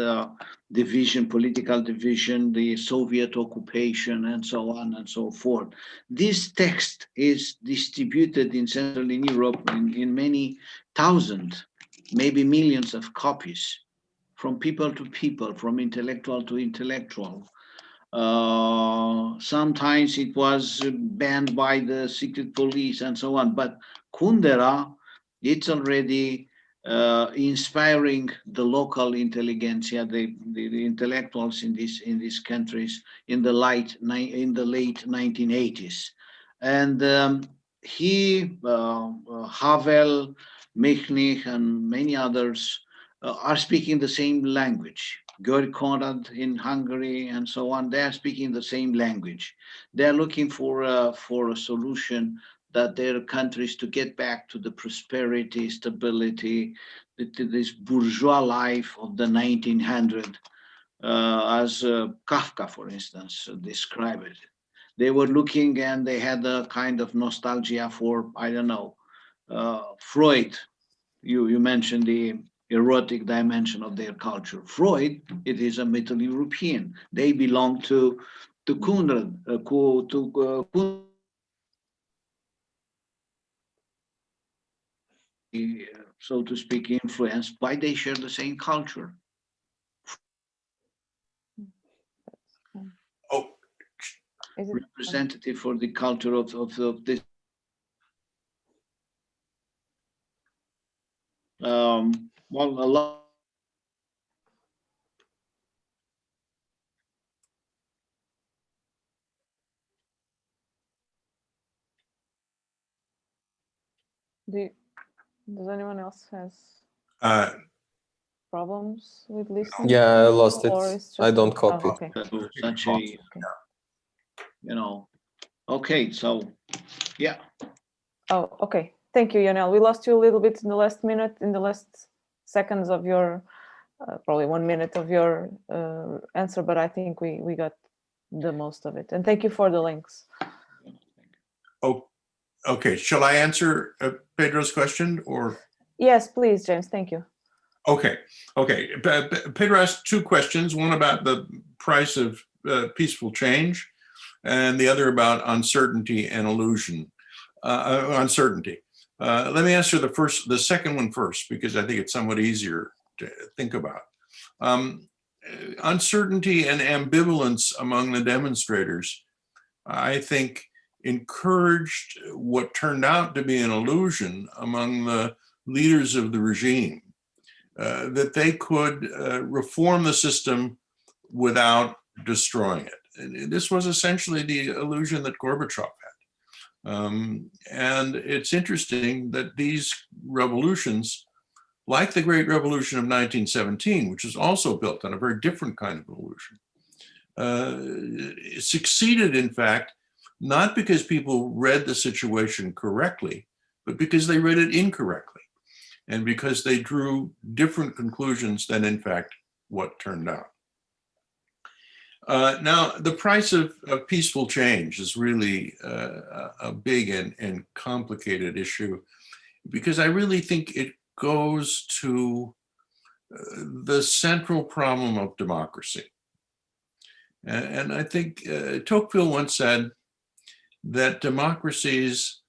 division, political division, the Soviet occupation, and so on and so forth. This text is distributed in Central Europe in many thousand, maybe millions of copies, from people to people, from intellectual to intellectual. Sometimes it was banned by the secret police and so on, but Kundera It's already inspiring the local intelligentsia, the intellectuals in these countries in the late 1980s, and Havel, Michnich, and many others are speaking the same language. György Konrad in Hungary and so on, they are speaking the same language. They are looking for a solution that their countries to get back to the prosperity, stability, to this bourgeois life of the 1900s, as Kafka, for instance, described it. They were looking and they had a kind of nostalgia for, I don't know, Freud. You mentioned the erotic dimension of their culture. Freud, it is a Middle European. They belong to Konrad, so to speak, influenced by, they share the same culture. Oh, representative for the culture of this. Well, a lot. Does anyone else has problems with listening? Yeah, I lost it. I don't Oh, copy. okay. Such a, you know, okay, so yeah. Oh, okay. Thank you, Yanel. We lost you a little bit in the last minute, in the last seconds of your, probably 1 minute of your answer, but I think we got the most of it. And thank you for the links. oh, okay. Shall I answer Pedro's question or? Yes, please, James. Thank you. Okay. Pedro asked two questions, one about the price of peaceful change and the other about uncertainty and illusion. Uncertainty. Let me answer the second one first, because I think it's somewhat easier to think about. Uncertainty and ambivalence among the demonstrators, I think, encouraged what turned out to be an illusion among the leaders of the regime, that they could reform the system without destroying it. And this was essentially the illusion that Gorbachev had. And it's interesting that these revolutions, like the Great Revolution of 1917, which is also built on a very different kind of illusion, succeeded, in fact, not because people read the situation correctly, but because they read it incorrectly, and because they drew different conclusions than, in fact, what turned out. Now, the price of peaceful change is really a big and complicated issue, because I really think it goes to the central problem of democracy. And I think Tocqueville once said that democracies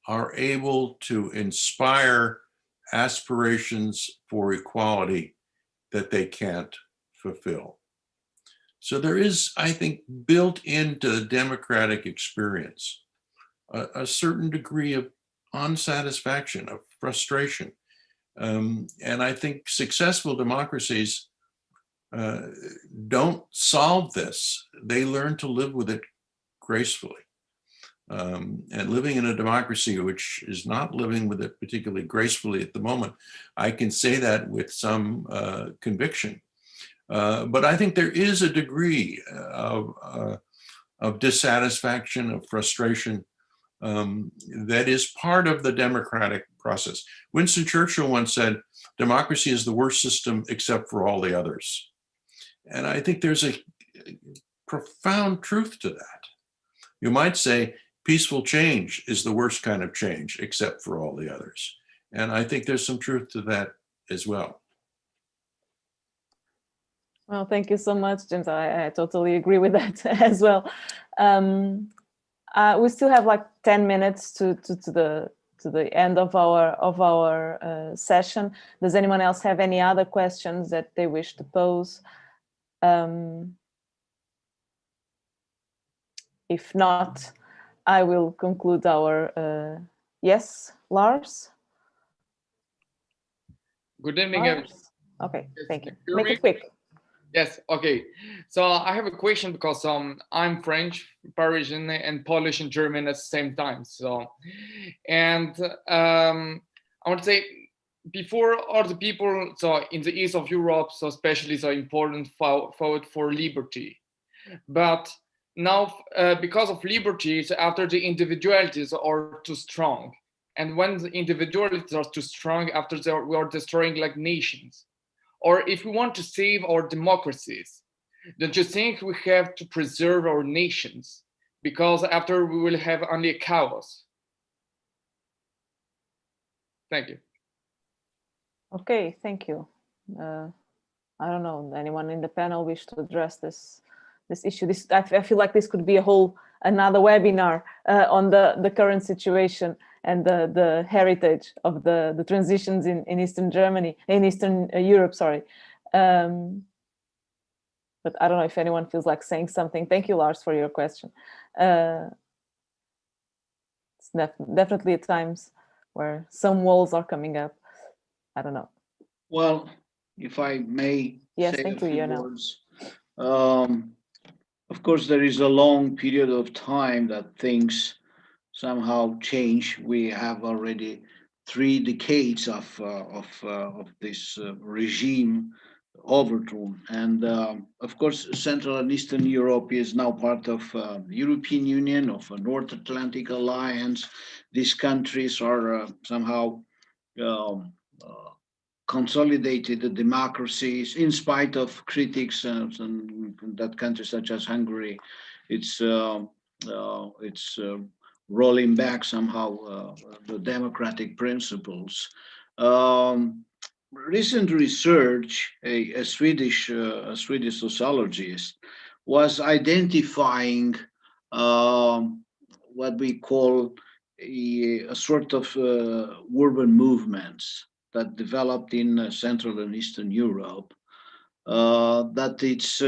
are able to inspire aspirations for equality that they can't fulfill. So there is, I think, built into the democratic experience a certain degree of unsatisfaction, of frustration. And I think successful democracies don't solve this. They learn to live with it gracefully. And living in a democracy which is not living with it particularly gracefully at the moment, I can say that with some conviction. But I think there is a degree of dissatisfaction, of frustration, that is part of the democratic process. Winston Churchill once said, democracy is the worst system except for all the others. And I think there's a profound truth to that. You might say peaceful change is the worst kind of change except for all the others. And I think there's some truth to that as well. Well, thank you so much, James. I totally agree with that as well. We still have like 10 minutes to the end of our session. Does anyone else have any other questions that they wish to pose? If not, I will conclude our yes, Lars. Good evening, Oh, everyone. okay, Yes, thank you. can you Make hear it quick. Yes, okay. So I have a question because I'm French, Parisian, and Polish and German at the same time. So, and I want to say, before all the people, so in the east of Europe, so especially so important fought for liberty. But now, because of liberty, so after the individualities are too strong, and when the individualities are too strong, after we are destroying like nations. Or if we want to save our democracies, don't you think we have to preserve our nations? Because after we will have only a chaos. Thank you. Okay, thank you. I don't know, anyone in the panel wish to address this issue? I feel like this could be another webinar on the current situation and the heritage of the transitions in Eastern Germany, in Eastern Europe, sorry. But I don't know if anyone feels like saying something. Thank you, Lars, for your question. It's definitely at times where some walls are coming up. I don't know. Well, if I may yes, say thank a you, few words. Of course, there is a long period of time that things somehow change. We have already 3 decades of this regime overthrown, and of course, Central and Eastern Europe is now part of European Union, of a North Atlantic Alliance. These countries are somehow consolidated democracies, in spite of critics and that countries such as Hungary, it's rolling back somehow the democratic principles. Recent research, a Swedish sociologist, was identifying what we call a sort of urban movements that developed in Central and Eastern Europe, that it's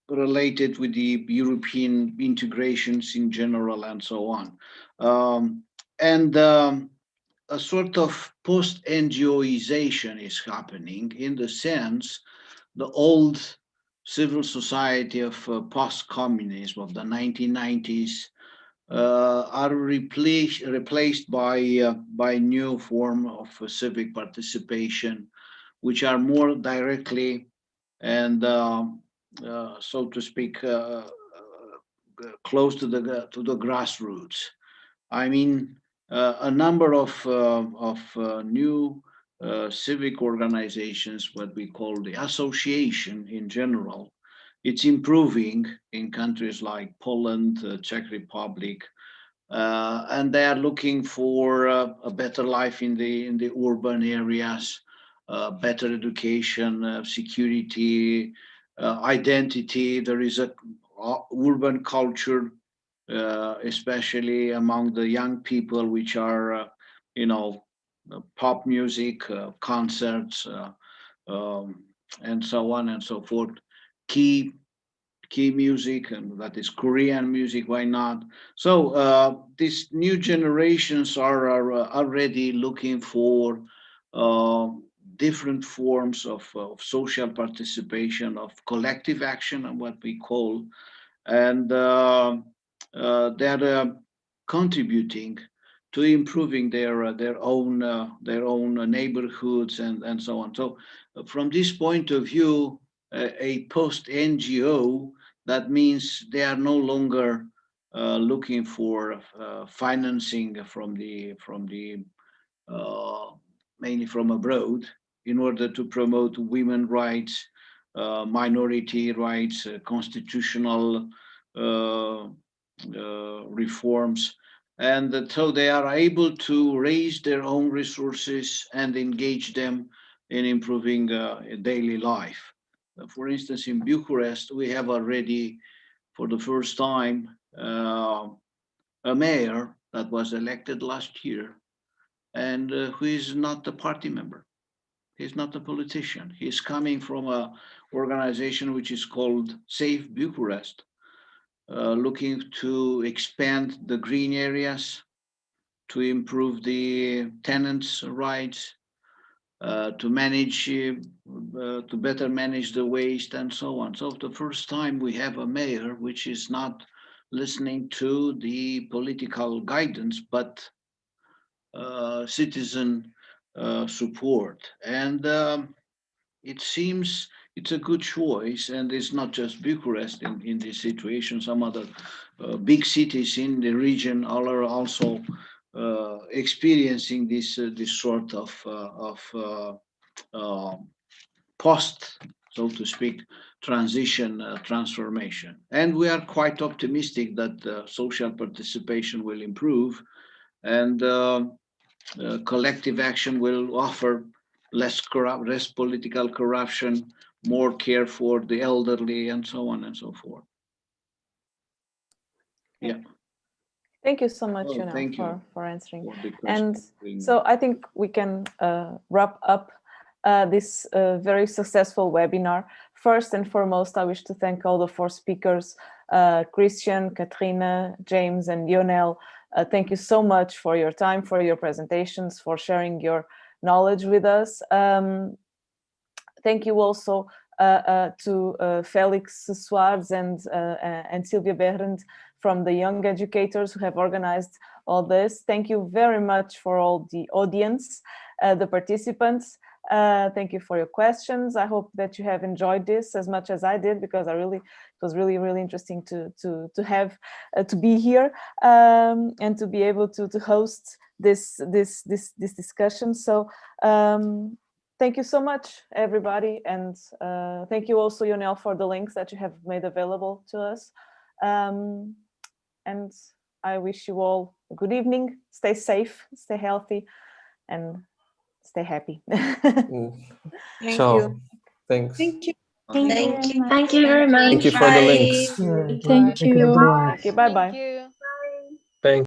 related with the European integrations in general and so on. A sort of post-NGOization is happening, in the sense the old civil society of post-communism of the 1990s are replaced by new form of civic participation, which are more directly and so to speak close to the grassroots. I mean, a number of new civic organizations, what we call the association in general, it's improving in countries like Poland, Czech Republic, and they are looking for a better life in the urban areas, better education, security, identity. There is a urban culture, especially among the young people, which are, pop music, concerts, and so on and so forth. Key music, and that is Korean music, why not? So these new generations are already looking for different forms of social participation, of collective action, and what we call, and they're contributing to improving their own neighborhoods and so on. So from this point of view, a post-NGO, that means they are no longer looking for financing from the mainly from abroad, in order to promote women's rights, minority rights, constitutional reforms. And so they are able to raise their own resources and engage them in improving daily life. For instance, in Bucharest, we have already, for the first time, a mayor that was elected last year, and who is not a party member. He's not a politician. He's coming from an organization which is called Safe Bucharest, looking to expand the green areas, to improve the tenants' rights, to manage, to better manage the waste and so on. So the first time we have a mayor which is not listening to the political guidance, but citizen support. And it seems it's a good choice, and it's not just Bucharest in this situation. Some other big cities in the region are also experiencing this sort of post, so to speak, transition transformation. And we are quite optimistic that social participation will improve, and collective action will offer less political corruption, more care for the elderly, and so on and so forth. Yeah. Thank you so much, Oh, thank you for answering. for the And question. so I think we can wrap up this very successful webinar. First and foremost, I wish to thank all the 4 speakers, Christian, Katrina, James, and Lionel. Thank you so much for your time, for your presentations, for sharing your knowledge with us. Thank you also to Felix Soares and Sylvia Behrendt from the Young Educators who have organized all this. Thank you very much for all the audience, the participants. Thank you for your questions. I hope that you have enjoyed this as much as I did, because it was really interesting to have to be here and to be able to host this discussion. So thank you so much, everybody, and thank you also, Lionel, for the links that you have made available to us. And I wish you all a good evening. Stay safe, stay healthy, and stay happy. Thank you. Thanks. Thank you. Thank you very much. Thank you for the links. Thank you. Thank you. Bye-bye. Thank you. Thank